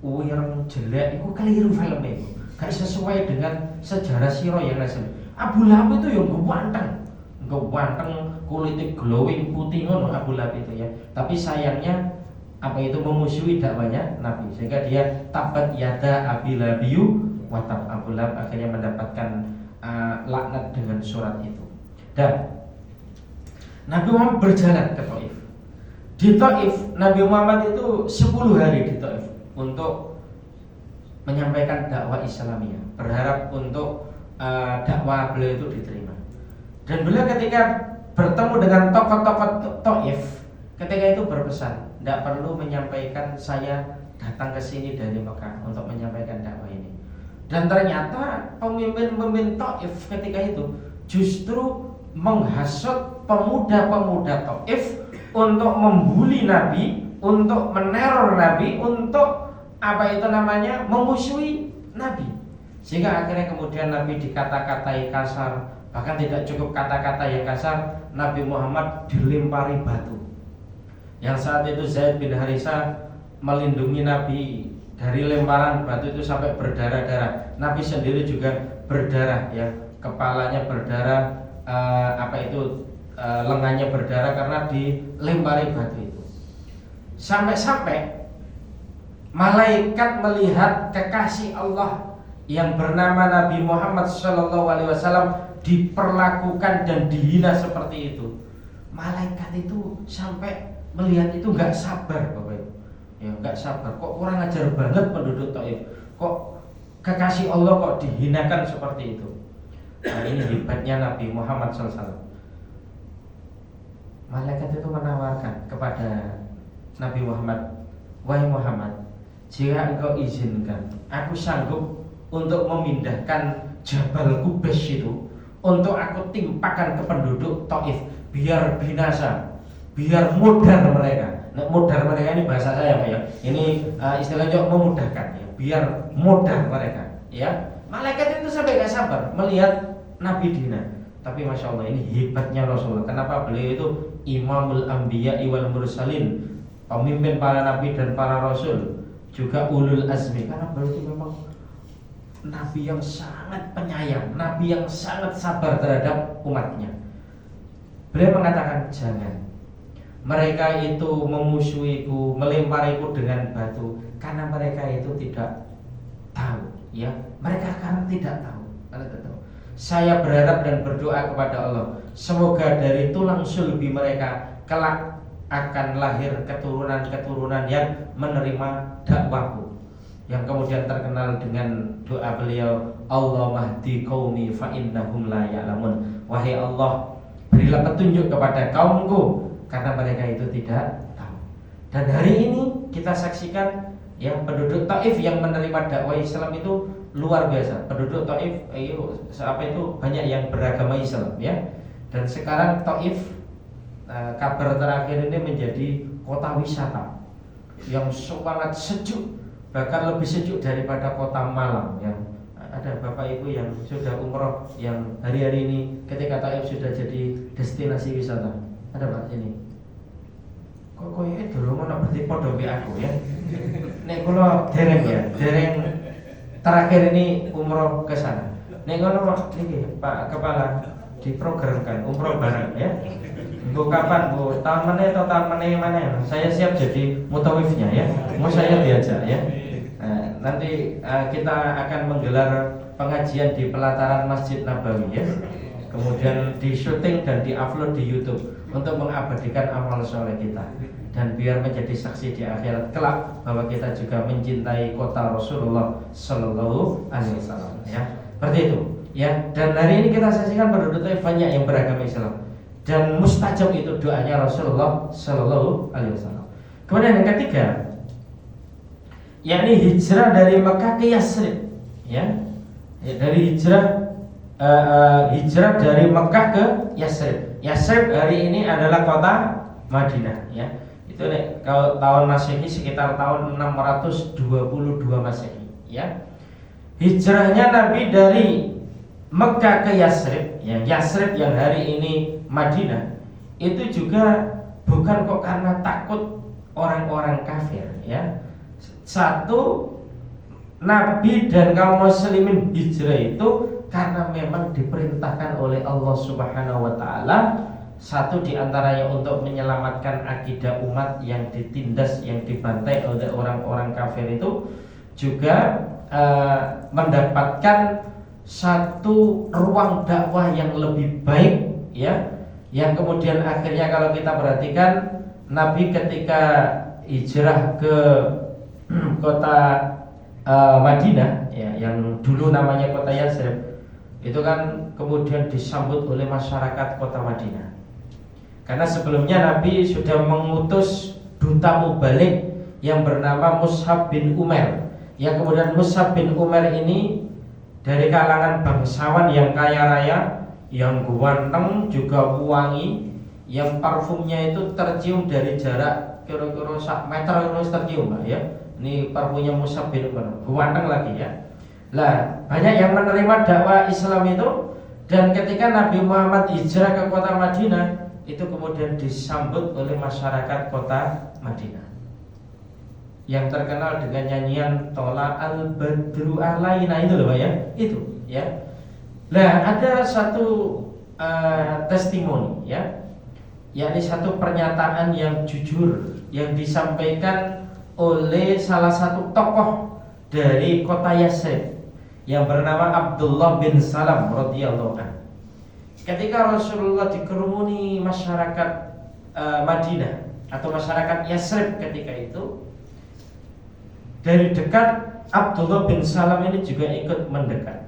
S1: wireng jelek, itu keliru filmnya itu. Gak sesuai dengan sejarah sirah yang asli. Abu Lahab itu yang ganteng, kulitnya glowing, putih ngono Abu Lahab itu, ya. Tapi sayangnya apa itu memusuhi dakwanya Nabi, sehingga dia tabat yada Abi Lahabiyu watab. Abu Lahab akhirnya mendapatkan laknat dengan surat itu. Dan Nabi Muhammad berjalan ke Taif. Di Taif, Nabi Muhammad itu 10 hari di Taif untuk menyampaikan dakwah Islamiyah, berharap untuk dakwah beliau itu diterima. Dan beliau ketika bertemu dengan tokoh-tokoh Taif, ketika itu berpesan, tidak perlu menyampaikan saya datang ke sini dari Mekah untuk menyampaikan dakwah ini. Dan ternyata pemimpin-pemimpin Taif ketika itu justru menghasut pemuda-pemuda Taif untuk membuli Nabi, untuk meneror Nabi, untuk memusuhi Nabi. Sehingga akhirnya kemudian Nabi dikata-katai kasar, bahkan tidak cukup kata-kata yang kasar, Nabi Muhammad dilempari batu. Yang saat itu Zaid bin Harisah melindungi Nabi dari lemparan batu itu sampai berdarah-darah. Nabi sendiri juga berdarah, ya, kepalanya berdarah, lengannya berdarah karena dilempari batu itu. Sampai-sampai malaikat melihat kekasih Allah yang bernama Nabi Muhammad SAW diperlakukan dan dihina seperti itu. Malaikat itu sampai melihat itu nggak sabar, Bapak Ibu. Ya, nggak sabar. Kok kurang ajar banget penduduk Taif. Kok kekasih Allah kok dihinakan seperti itu. Nah, ini hebatnya Nabi Muhammad SAW. Malaikat itu menawarkan kepada Nabi Muhammad, wahai Muhammad, jika engkau izinkan, aku sanggup untuk memindahkan Jabal Qubais itu, untuk aku timpakan ke penduduk Taif, biar binasa, biar mudar mereka. Nah, mudar mereka ini bahasa saya, Pak, ya. Ini istilahnya memudahkan, ya, biar mudar mereka, ya. Malaikat itu sampai gak sabar melihat Nabi dihina. Tapi Masya Allah, ini hebatnya Rasulullah. Kenapa beliau itu Imamul Anbiya wal Mursalin, pemimpin para nabi dan para rasul, juga ulul azmi. Karena beliau itu memang nabi yang sangat penyayang, nabi yang sangat sabar terhadap umatnya. Beliau mengatakan, jangan, mereka itu memusuhiku, melempariku dengan batu, karena mereka itu tidak tahu, ya. Mereka karena tidak tahu. Saya berharap dan berdoa kepada Allah, semoga dari tulang sulbi mereka kelak akan lahir keturunan-keturunan yang menerima dakwahku, yang kemudian terkenal dengan doa beliau, Allah mahdi qaumi fa innahum la ya'lamun. Wahai Allah, berilah petunjuk kepada kaumku, karena mereka itu tidak tahu. Dan hari ini kita saksikan, ya, penduduk Taif yang menerima dakwah Islam itu luar biasa. Penduduk Taif itu banyak yang beragama Islam, ya. Dan sekarang Taif, kabar terakhir ini menjadi kota wisata yang sangat sejuk, bahkan lebih sejuk daripada kota Malang, ya. Ada Bapak Ibu yang sudah umroh, yang hari-hari ini ketika Taif sudah jadi destinasi wisata. Ada Pak ini? Kok koyoke durung ono berarti padha mbek aku, ya. Nek kula dereng, ya, dereng terakhir ini umroh ke sana. Nek ngono niki Pak Kepala diprogramkan umroh bareng, ya. Bu kapan, Bu? Tahun mana atau tahun mana? Saya siap jadi mutawifnya, ya. Mau saya diajak, ya. Nanti kita akan menggelar pengajian di pelataran Masjid Nabawi, ya. Kemudian di syuting dan di upload di YouTube untuk mengabadikan amal soleh kita, dan biar menjadi saksi di akhirat kelak bahwa kita juga mencintai kota Rasulullah Sallallahu Alaihi Wasallam, ya. Seperti itu, ya. Dan hari ini kita saksikan penduduk Taif banyak yang beragama Islam, dan mustajab itu doanya Rasulullah Sallallahu Alaihi Wasallam. Kemudian yang ketiga, yakni hijrah dari Mekah ke Yasrib, ya. Dari hijrah dari Mekah ke Yasrib. Yasrib hari ini adalah kota Madinah, ya. Itu nih, kalau tahun Masehi sekitar tahun 622 Masehi, ya. Hijrahnya Nabi dari Mekah ke Yasrib, ya. Yasrib yang hari ini Madinah, itu juga bukan kok karena takut orang-orang kafir, ya. Satu, Nabi dan kaum muslimin hijrah itu karena memang diperintahkan oleh Allah Subhanahu wa taala. Satu diantaranya untuk menyelamatkan akidah umat yang ditindas, yang dibantai oleh orang-orang kafir itu, juga mendapatkan satu ruang dakwah yang lebih baik, ya, yang kemudian akhirnya kalau kita perhatikan Nabi ketika hijrah ke kota Madinah, ya, yang dulu namanya kota Yatsrib, itu kan kemudian disambut oleh masyarakat kota Madinah. Karena sebelumnya Nabi sudah mengutus duta mubalik yang bernama Mus'ab bin Umair, yang kemudian Mus'ab bin Umair ini dari kalangan bangsawan yang kaya raya, yang ganteng juga wangi, yang parfumnya itu tercium dari jarak kira-kira 1 meter terus tercium, Pak, ya. Ini parfumnya Mus'ab bin Umair, ganteng lagi, ya. Lah, banyak yang menerima dakwah Islam itu, dan ketika Nabi Muhammad hijrah ke kota Madinah, itu kemudian disambut oleh masyarakat kota Madinah yang terkenal dengan nyanyian Tola al-Badru alaina, itu loh, Pak, ya. Itu, ya. Nah, ada satu testimoni, ya, yakni satu pernyataan yang jujur yang disampaikan oleh salah satu tokoh dari kota Yatsrib yang bernama Abdullah bin Salam radhiyallahu anhu. Ketika Rasulullah dikerumuni masyarakat Madinah atau masyarakat Yatsrib ketika itu, dari dekat Abdullah bin Salam ini juga ikut mendekat.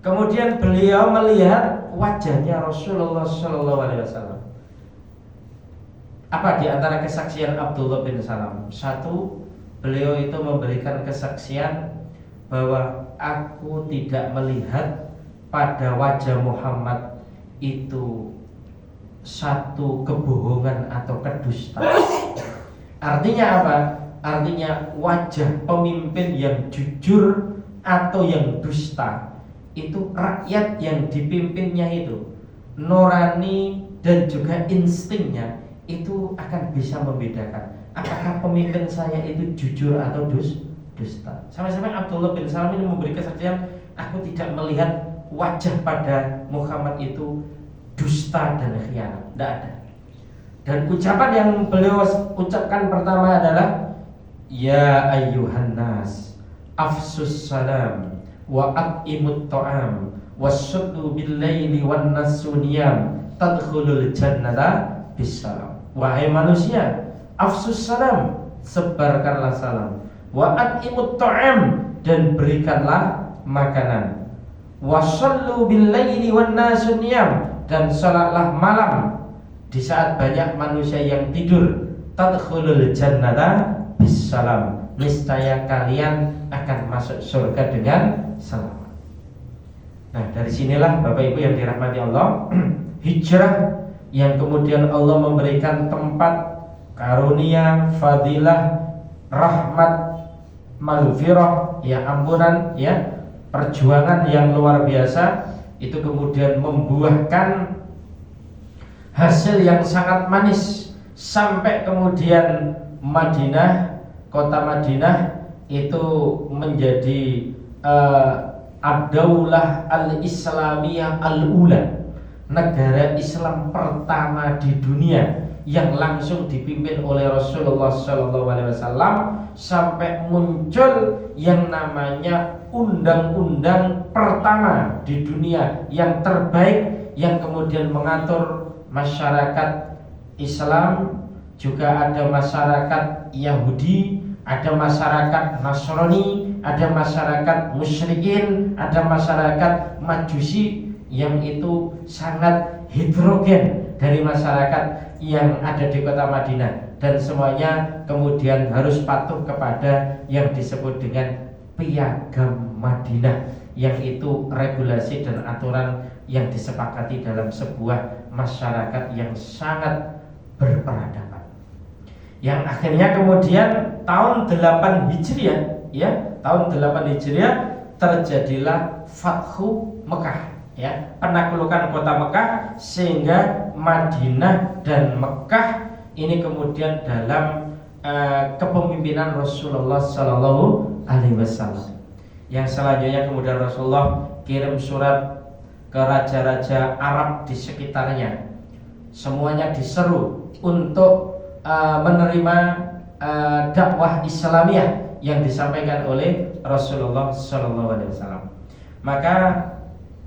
S1: Kemudian beliau melihat wajahnya Rasulullah SAW. Apa di antara kesaksian Abdullah bin Salam? Satu, beliau itu memberikan kesaksian bahwa aku tidak melihat pada wajah Muhammad itu satu kebohongan atau kedustaan. Artinya apa? Artinya wajah pemimpin yang jujur atau yang dusta itu rakyat yang dipimpinnya itu nurani dan juga instingnya itu akan bisa membedakan apakah pemimpin saya itu jujur atau dusta. Sampai-sampai Abdullah bin Salam ini memberi kesaksian, aku tidak melihat wajah pada Muhammad itu dusta dan khianat, tidak ada. Dan ucapan yang beliau ucapkan pertama adalah ya ayyuhan nas afsus salam wa at'imut ta'am wasyuddu bil laili wan nasu niyam tadkhulul jannata bisalam. Wahai manusia, afsus salam, sebarkanlah salam, wa at'imut ta'am, dan berikanlah makanan, wasallu bil laili wan nasu niyam, dan salatlah malam di saat banyak manusia yang tidur, tadkhulul jannata bisalam, niscaya kalian akan masuk surga dengan selamat. Nah, dari sinilah Bapak Ibu yang dirahmati Allah, hijrah yang kemudian Allah memberikan tempat karunia, fadilah, rahmat, maghfirah, ya ampunan, ya perjuangan yang luar biasa, itu kemudian membuahkan hasil yang sangat manis sampai kemudian Madinah, kota Madinah itu menjadi ad-daulah al-islamiyah al-ula, negara Islam pertama di dunia yang langsung dipimpin oleh Rasulullah SAW, sampai muncul yang namanya undang-undang pertama di dunia yang terbaik yang kemudian mengatur masyarakat Islam. Juga ada masyarakat Yahudi, ada masyarakat Nasrani, ada masyarakat musyrikin, ada masyarakat Majusi, yang itu sangat heterogen dari masyarakat yang ada di kota Madinah, dan semuanya kemudian harus patuh kepada yang disebut dengan Piagam Madinah, yang itu regulasi dan aturan yang disepakati dalam sebuah masyarakat yang sangat berperadaban. Yang akhirnya kemudian tahun 8 Hijriah, ya, tahun 8 Hijriah terjadilah Fathu Mekah, ya, penaklukan kota Mekah, sehingga Madinah dan Mekah ini kemudian dalam kepemimpinan Rasulullah Sallallahu Alaihi Wasallam. Yang selanjutnya kemudian Rasulullah kirim surat ke raja-raja Arab di sekitarnya, semuanya diseru untuk menerima dakwah Islamiyah yang disampaikan oleh Rasulullah SAW. Maka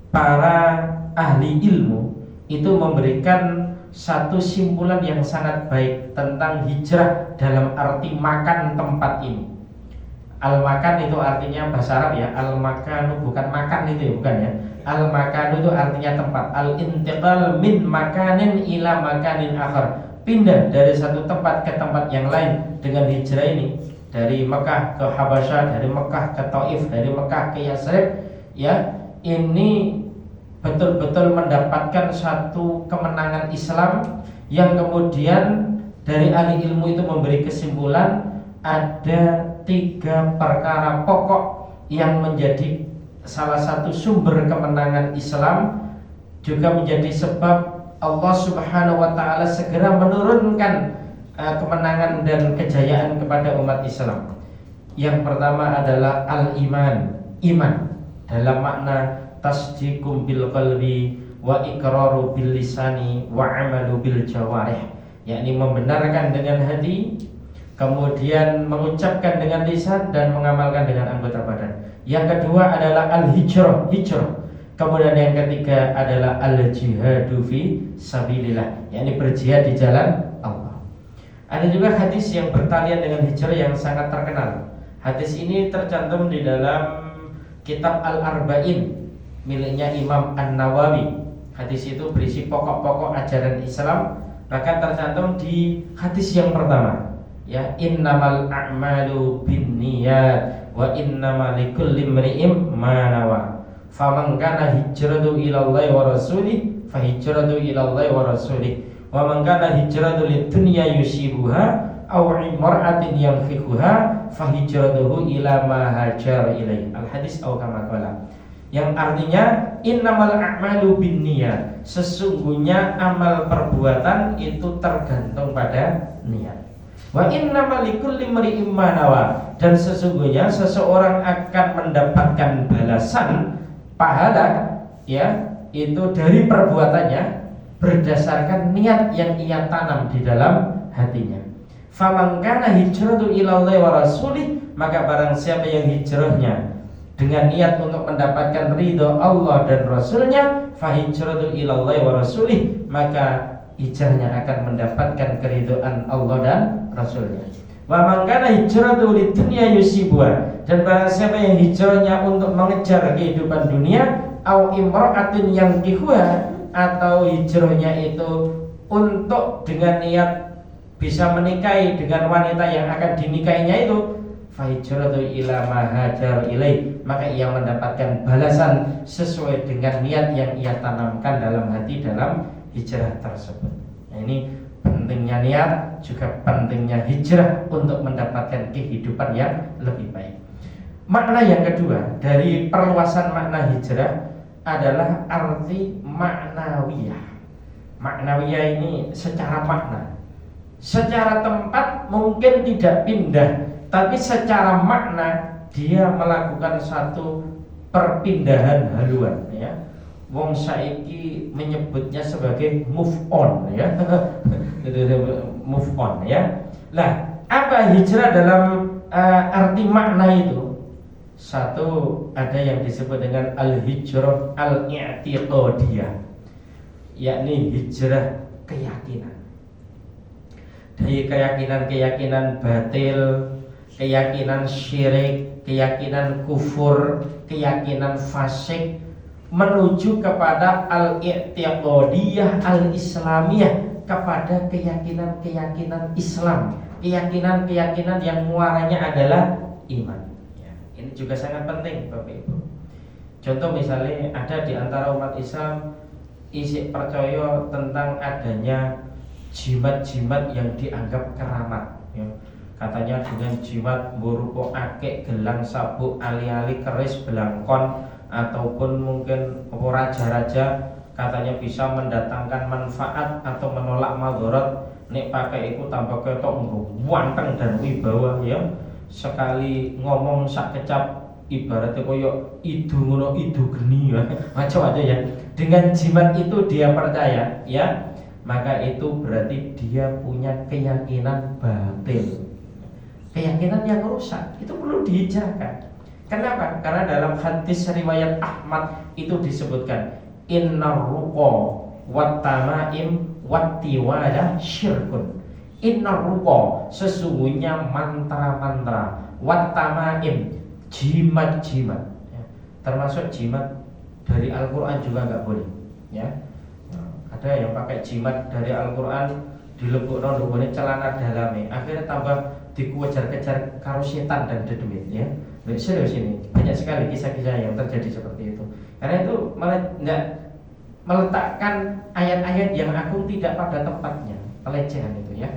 S1: para ahli ilmu itu memberikan satu simpulan yang sangat baik tentang hijrah dalam arti makan tempat ini. Al-makan itu artinya bahasa Arab ya, al-makanu bukan makan itu ya, bukan ya. Al-makanu itu artinya tempat. Al-intiqal min makanin ila makanin akhar. Pindah dari satu tempat ke tempat yang lain dengan hijrah ini, dari Mekah ke Habasyah, dari Mekah ke Taif, dari Mekah ke Yasrib, ya. Ini betul-betul mendapatkan satu kemenangan Islam yang kemudian dari ahli ilmu itu memberi kesimpulan ada 3 perkara pokok yang menjadi salah satu sumber kemenangan Islam, juga menjadi sebab Allah Subhanahu wa taala segera menurunkan kemenangan dan kejayaan kepada umat Islam. Yang pertama adalah al-iman, iman dalam makna tasdiqum bil qalbi wa iqraru bil lisani wa amalu bil jawarih, yakni membenarkan dengan hati, kemudian mengucapkan dengan lisan dan mengamalkan dengan anggota badan. Yang kedua adalah al-hijrah, hijrah. Kemudian yang ketiga adalah al-jihadu fi sabilillah, yakni berjihad di jalan Allah. Ada juga hadis yang bertalian dengan hijrah yang sangat terkenal. Hadis ini tercantum di dalam kitab Al-Arba'in miliknya Imam An-Nawawi. Hadis itu berisi pokok-pokok ajaran Islam, bahkan tercantum di hadis yang pertama, ya, innamal a'malu binniyat wa innamal likulli imri'in ma nawa. Faman kana hijratu ilallahi wa rasulih fa hijratu ilallahi wa rasulih wa man kana hijratu lidunya yusibuha aw imra'atin yanfiquha fa hijratuhu ila ma hajara ilaih. Al hadis atau kama qala, yang artinya innamal a'malu binniyat, sesungguhnya amal perbuatan itu tergantung pada niat. Wa innamal likulli imri'in ma nawa, dan sesungguhnya seseorang akan mendapatkan balasan pahala, ya, itu dari perbuatannya berdasarkan niat yang ia tanam di dalam hatinya. Faman kana hijratu ilallahi wa rasulih, maka barang siapa yang hijrahnya dengan niat untuk mendapatkan ridho Allah dan Rasulnya, fa hijratu ilallahi wa rasulih, maka hijrahnya akan mendapatkan keridhaan Allah dan Rasulnya. Wa man kana hijratu lidunya yusibuha, dan barang siapa yang hijrahnya untuk mengejar kehidupan dunia, au imra'atin yang kihuha, atau hijrahnya itu untuk dengan niat bisa menikahi dengan wanita yang akan dinikahinya itu, fa hijratu ila ma hajar ilaih, maka ia mendapatkan balasan sesuai dengan niat yang ia tanamkan dalam hati dalam hijrah tersebut. Nah, ini pentingnya niat, juga pentingnya hijrah untuk mendapatkan kehidupan yang lebih baik. Makna yang kedua dari perluasan makna hijrah adalah arti maknawiyah. Maknawiyah ini secara makna, secara tempat mungkin tidak pindah, tapi secara makna dia melakukan satu perpindahan haluan, ya. Wong saiki menyebutnya sebagai move on, ya. Move on, ya. Lah, apa hijrah dalam arti makna itu? Satu, ada yang disebut dengan al-hijrah al-i'tiqadiyah, yakni hijrah keyakinan. Dari keyakinan-keyakinan batil, keyakinan syirik, keyakinan kufur, keyakinan fasik, menuju kepada al-i'tiqadiyah al-islamiyah, kepada keyakinan-keyakinan Islam, keyakinan-keyakinan yang muaranya adalah iman. Ya, ini juga sangat penting, Bapak Ibu. Contoh misalnya ada di antara umat Islam isi percaya tentang adanya jimat-jimat yang dianggap keramat, ya. Katanya dengan jimat berupa akik, gelang, sabuk, ali-ali, keris, belangkon, ataupun mungkin raja-raja katanya bisa mendatangkan manfaat atau menolak madharat. Nek pakai itu tambah ketok ganteng dan wibawa, ya. Sekali ngomong sak kecap ibaratnya koyo idu ngono idu geni, ya. Macam-macam, ya. Dengan jimat itu dia percaya, ya. Maka itu berarti dia punya keyakinan batil, keyakinan yang rusak. Itu perlu dihijrahkan. Kenapa? Karena dalam hadis riwayat Ahmad itu disebutkan innar ruqa wat tamaim wat tiwala syirkun. Innar ruqa, sesungguhnya mantra-mantra, wat tamaim, jimat-jimat, ya. Termasuk jimat dari Al-Quran juga nggak boleh, ya. Ada yang pakai jimat dari Al-Quran dilebokno nggone celana dalame, akhirnya tambah dikejar-kejar karo setan dan dedemit, ya. Serius ini, banyak sekali kisah-kisah yang terjadi seperti itu. Karena itu meletakkan ayat-ayat yang agung tidak pada tempatnya, pelecehan itu, ya.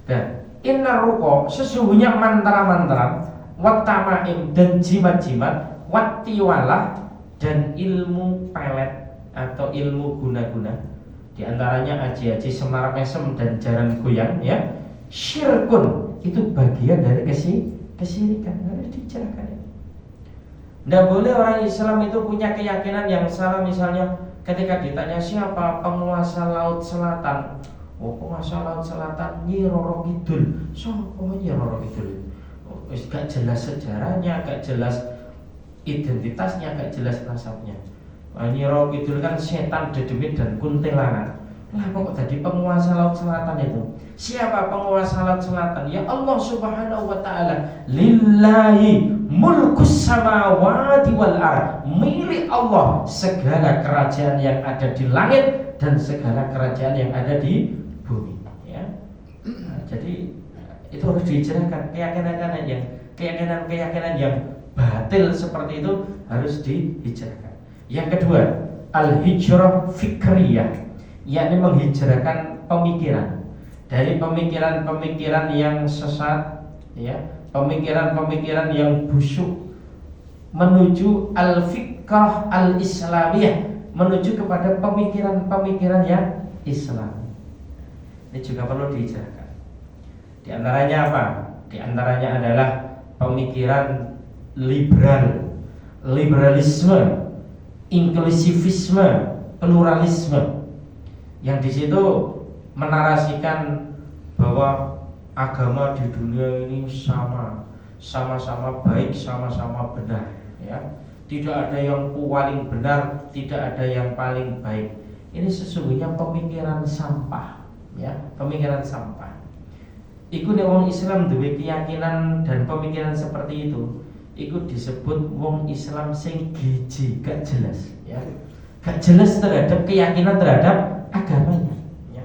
S1: Dan innar ruqa, sesungguhnya mantra-mantra, wat tamaim, dan jimat-jimat, wat tiwalah, dan ilmu pelet atau ilmu guna-guna, di antaranya aji-aji semar mesem dan jaran goyang, ya, syirkun, itu bagian dari kesyirikan, harus dicerahkan. Tidak boleh orang Islam itu punya keyakinan yang salah. Misalnya ketika ditanya siapa penguasa Laut Selatan, oh, penguasa Laut Selatan Nyi Roro Kidul. Siapa Nyi Roro Kidul? Oh, gak jelas sejarahnya, gak jelas identitasnya, gak jelas nasabnya. Nyi Roro Kidul kan setan, dedemit dan kuntilanak. Lah kok jadi penguasa Laut Selatan itu? Siapa penguasa Laut Selatan? Ya Allah Subhanahu wa taala. Lillahi mulkus samawati wal ard. Milik Allah segala kerajaan yang ada di langit dan segala kerajaan yang ada di bumi, ya. Nah, jadi itu harus dijelaskan keyakinan yang batil seperti itu harus dihijrahkan. Yang kedua, al-hijrah fikriyah, yakni menghijrahkan pemikiran dari pemikiran-pemikiran yang sesat, ya, pemikiran-pemikiran yang busuk menuju al-fiqh al-islamiyah, menuju kepada pemikiran-pemikiran yang Islam. Ini juga perlu dihijrahkan. Di antaranya apa? Di antaranya adalah pemikiran liberalisme, inklusivisme, pluralisme, yang di situ menarasikan bahwa agama di dunia ini sama-sama baik, sama-sama benar, ya. Tidak ada yang paling benar, tidak ada yang paling baik. Ini sesungguhnya pemikiran sampah, ya, pemikiran sampah. Iku nek wong Islam duwe keyakinan dan pemikiran seperti itu, iku disebut wong Islam sing giji, gak jelas, ya. Gak jelas terhadap keyakinan terhadap agamanya, ya.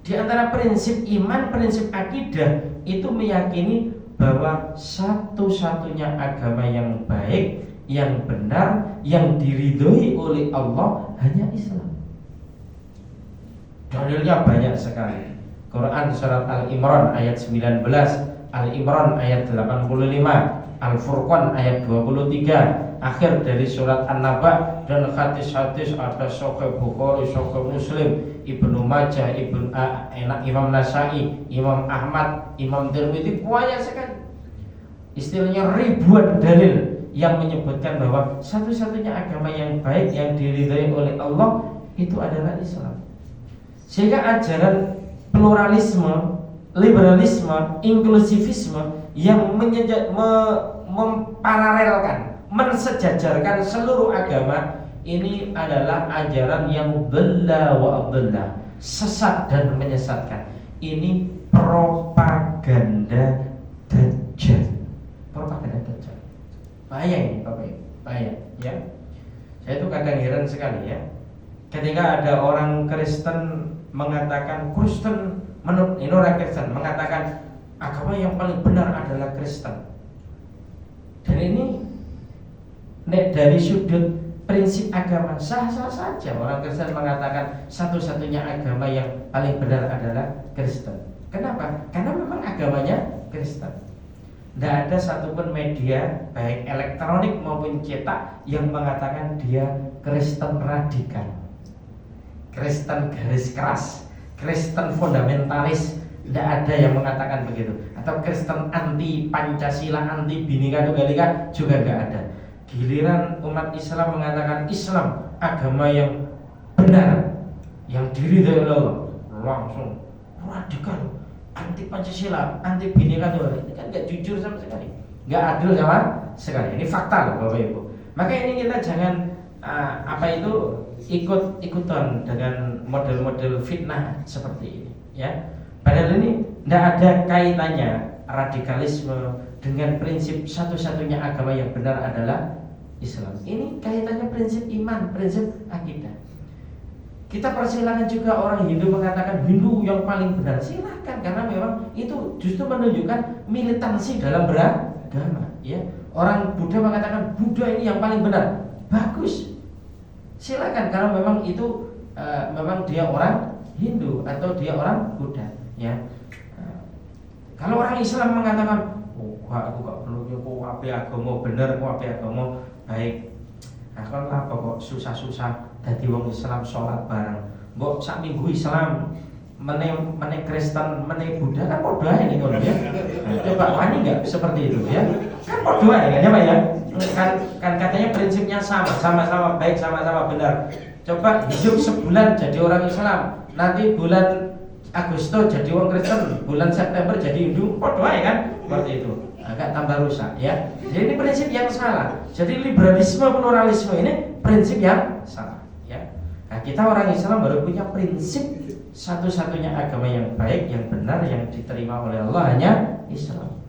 S1: Di antara prinsip iman, prinsip akidah itu meyakini bahwa satu-satunya agama yang baik, yang benar, yang diridhoi oleh Allah hanya Islam. Dalilnya banyak sekali. Quran surat Al-Imran ayat 19, Al-Imran ayat 85, Al-Furqan ayat 23, akhir dari surat An-Naba, dan hadis-hadis ada Sahih Bukhari, Sahih Muslim, Ibnu Majah, Imam Nasai, Imam Ahmad, Imam Tirmidzi, banyak sekali. Istilahnya ribuan dalil yang menyebutkan bahwa satu-satunya agama yang baik, yang diridhai oleh Allah itu adalah Islam. Sehingga ajaran pluralisme, liberalisme, inklusivisme yang memparalelkan, mensejajarkan seluruh agama, ini adalah ajaran yang dhalla wa adalla, sesat dan menyesatkan. Ini propaganda Dajjal. Propaganda Dajjal. Bahaya ini, Bapak Ibu, bahaya, ya. Saya itu kadang heran sekali, ya. Ketika ada orang Kristen mengatakan menurut ini orang Kristen mengatakan agama yang paling benar adalah Kristen. Dan ini dari sudut prinsip agama sah-sah saja orang Kristen mengatakan satu-satunya agama yang paling benar adalah Kristen. Kenapa? Karena memang agamanya Kristen. Tidak ada satupun media baik elektronik maupun cetak yang mengatakan dia Kristen radikal, Kristen garis keras, Kristen fundamentalis. Tidak ada yang mengatakan begitu. Atau Kristen anti Pancasila, anti Bhinneka Tunggal Ika, juga tidak ada. Giliran umat Islam mengatakan Islam agama yang benar, yang diridhoi Allah, langsung radikal, anti Pancasila, anti Bhinneka Tunggal Ika. Ini kan tidak jujur sama sekali. nggak adil sama sekali. Ini fakta loh Bapak Ibu. Maka ini kita jangan ikut-ikutan dengan model-model fitnah seperti ini, ya. Padahal ini tidak ada kaitannya radikalisme dengan prinsip satu-satunya agama yang benar adalah Islam. Ini kaitannya prinsip iman, prinsip akidah. Kita persilahkan juga orang Hindu mengatakan Hindu yang paling benar, silakan, karena memang itu justru menunjukkan militansi dalam beragama, ya. Orang Buddha mengatakan Buddha ini yang paling benar, bagus, silakan, karena memang itu memang dia orang Hindu atau dia orang Buddha, ya. Kalau orang Islam mengatakan, aku gak perlu api agama bener, api agama baik. Nah, kan apa kok susah-susah dadi wong Islam sholat bareng. Mbok sak minggu Islam meneh Kristen, meneh Buddha kan padha ae ning ngono ya. Nah, coba wani enggak seperti itu ya? Kan padha ae kan ya Pak ya? Kan katanya prinsipnya sama-sama baik, sama-sama benar. Coba hidup sebulan jadi orang Islam, nanti bulan Agustus jadi orang Kristen, bulan September jadi Hindu, padha ae kan? Seperti itu. Agak tambah rusak ya. Jadi ini prinsip yang salah. Jadi liberalisme pluralisme ini prinsip yang salah ya. Nah, kita orang Islam baru punya prinsip satu-satunya agama yang baik, yang benar, yang diterima oleh Allah hanya Islam.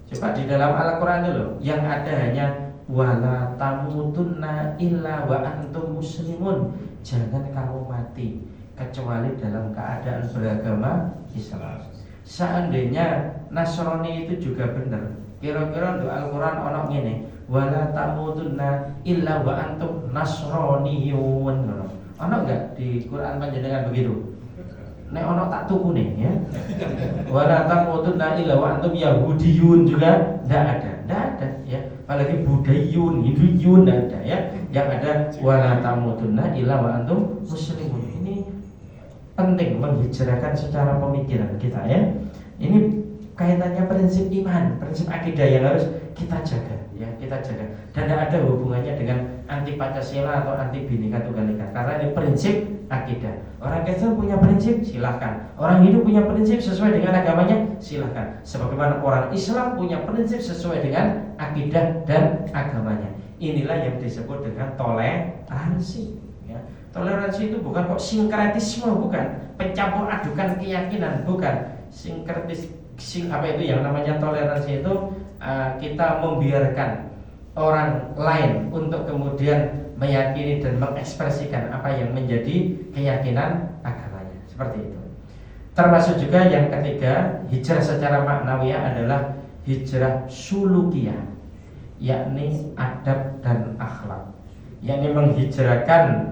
S1: Coba di dalam Al-Qur'an dulu yang ada hanya wala tamutunna illa wa antum muslimun. Jangan kamu mati kecuali dalam keadaan beragama Islam. Seandainya Nasrani itu juga benar, kira-kira untuk Al-Quran ono ngene, wala tamutunna illa wa antum nasroniyun. Ono enggak di Quran panjenengan begitu? Nek ono tak tuku nih ya. Wala tamutunna illa wa antum yahudiyun juga enggak ada ya. Apalagi Buddhayun, Hinduyun enggak ada ya. Yang ada wala tamutunna illa wa antum muslimun. Ini penting menghijrahkan secara pemikiran kita ya. Ini kaitannya prinsip iman, prinsip akidah yang harus kita jaga ya, kita jaga. Dan tidak ada hubungannya dengan anti Pancasila atau anti Bhinneka Tunggal Ika, karena ini prinsip akidah. Orang Kristen punya prinsip, silahkan. Orang Hindu punya prinsip sesuai dengan agamanya, silahkan. Sebagaimana orang Islam punya prinsip sesuai dengan akidah dan agamanya. Inilah yang disebut dengan toleransi. Toleransi itu bukan kok sinkretisme, bukan pencampur adukan keyakinan, bukan apa itu yang namanya toleransi itu kita membiarkan orang lain untuk kemudian meyakini dan mengekspresikan apa yang menjadi keyakinan agamanya, seperti itu. Termasuk juga yang ketiga, hijrah secara maknawiyah adalah hijrah sulukiyah, yakni adab dan akhlak, yakni menghijrahkan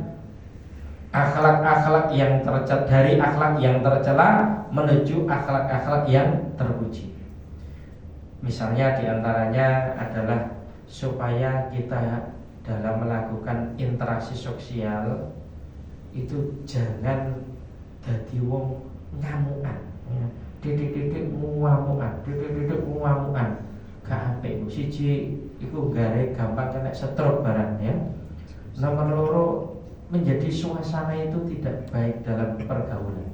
S1: akhlak-akhlak yang tercela, dari akhlak yang tercela menuju akhlak-akhlak yang terpuji. Misalnya diantaranya adalah supaya kita dalam melakukan interaksi sosial itu jangan dadi wong ngamukan ya. Titik-titik muamukan gak apik. Siji iku gare gampang kena stroke barang ya. Nomor loro, menjadi suasana itu tidak baik dalam pergaulan.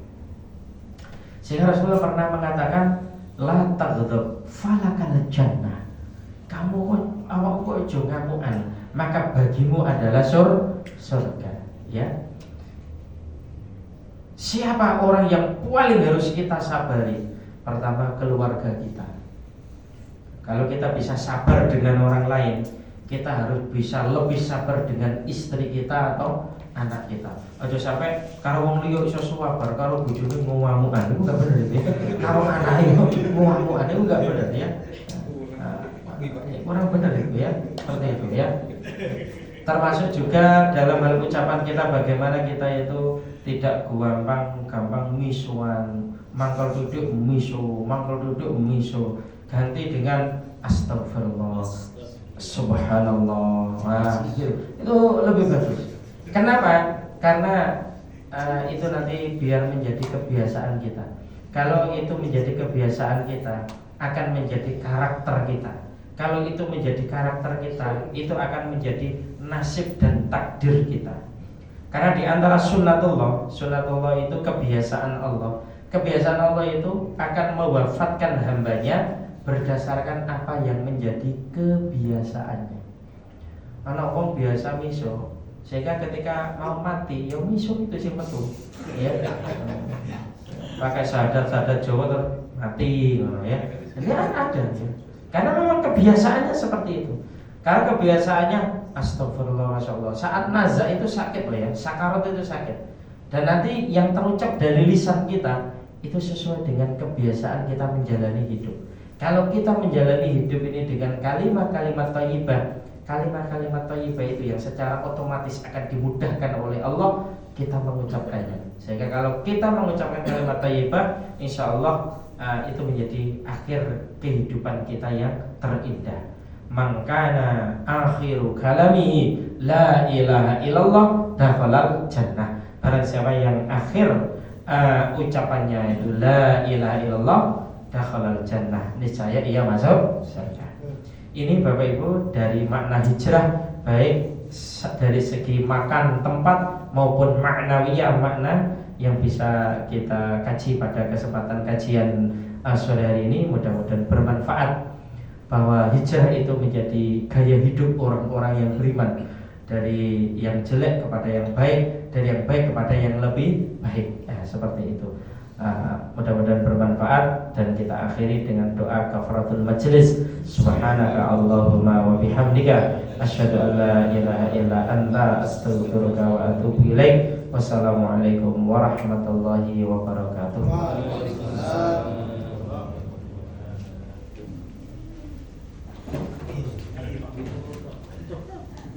S1: Sehingga Rasulullah pernah mengatakan la taghdab falakal jannah. Kamu awakmu kok aja ngamukan, maka bagimu adalah surga, ya. Siapa orang yang paling harus kita sabari? Pertama, keluarga kita. Kalau kita bisa sabar dengan orang lain, kita harus bisa lebih sabar dengan istri kita atau anak kita. Aja sampai karo wong liya iso sabar, karo bojone nguamukan, itu enggak bener ya. Karo anake nguamukan itu enggak bener ya. Kurang benar itu ya, seperti itu ya. Termasuk juga dalam hal ucapan kita, bagaimana kita itu tidak gampang misuan, mangkal duduk miso, ganti dengan astagfirullah, subhanallah. Nah, itu lebih bagus. Kenapa? Karena itu nanti biar menjadi kebiasaan kita. Kalau itu menjadi kebiasaan kita, akan menjadi karakter kita. Kalau itu menjadi karakter kita, itu akan menjadi nasib dan takdir kita. Karena di antara sunnatullah itu kebiasaan Allah. Kebiasaan Allah itu akan mewafatkan hambanya berdasarkan apa yang menjadi Ana wong biasa miso, sehingga ketika mau mati ya miso itu sing metu. Ya. Pakai syahadat Jawa terus mati ngono ya. Jadi ada ya. Karena memang kebiasaannya seperti itu. Karena kebiasaannya astagfirullah masyaallah. Saat nazak itu sakit loh ya, sakarat itu sakit. Dan nanti yang terucap dari lisan kita itu sesuai dengan kebiasaan kita menjalani hidup. Kalau kita menjalani hidup ini dengan kalimat-kalimat thayyibah, kalimat-kalimat thayyibah itu yang secara otomatis akan dimudahkan oleh Allah kita mengucapkannya. Sehingga kalau kita mengucapkan kalimat thayyibah, insya Allah itu menjadi akhir kehidupan kita yang terindah. Mangkana akhiru kalamihi la ilaha illallah dakhalal jannah. Barang siapa yang akhir ucapannya itu la ilaha illallah dakhalal jannah, niscaya ia masuk surga. Ini Bapak Ibu dari makna hijrah, baik dari segi makan tempat maupun maknawiyah, makna yang bisa kita kaji pada kesempatan kajian sore hari ini. Mudah-mudahan bermanfaat, bahwa hijrah itu menjadi gaya hidup orang-orang yang beriman, dari yang jelek kepada yang baik, dari yang baik kepada yang lebih baik. Seperti itu. Mudah-mudahan bermanfaat, dan kita akhiri dengan doa kafaratul majlis. Subhanaka Allahumma wa bihamdika asyhadu an la ilaha illa anta astaghfiruka wa atubu ilaik. Wassalamualaikum warahmatullahi wabarakatuh.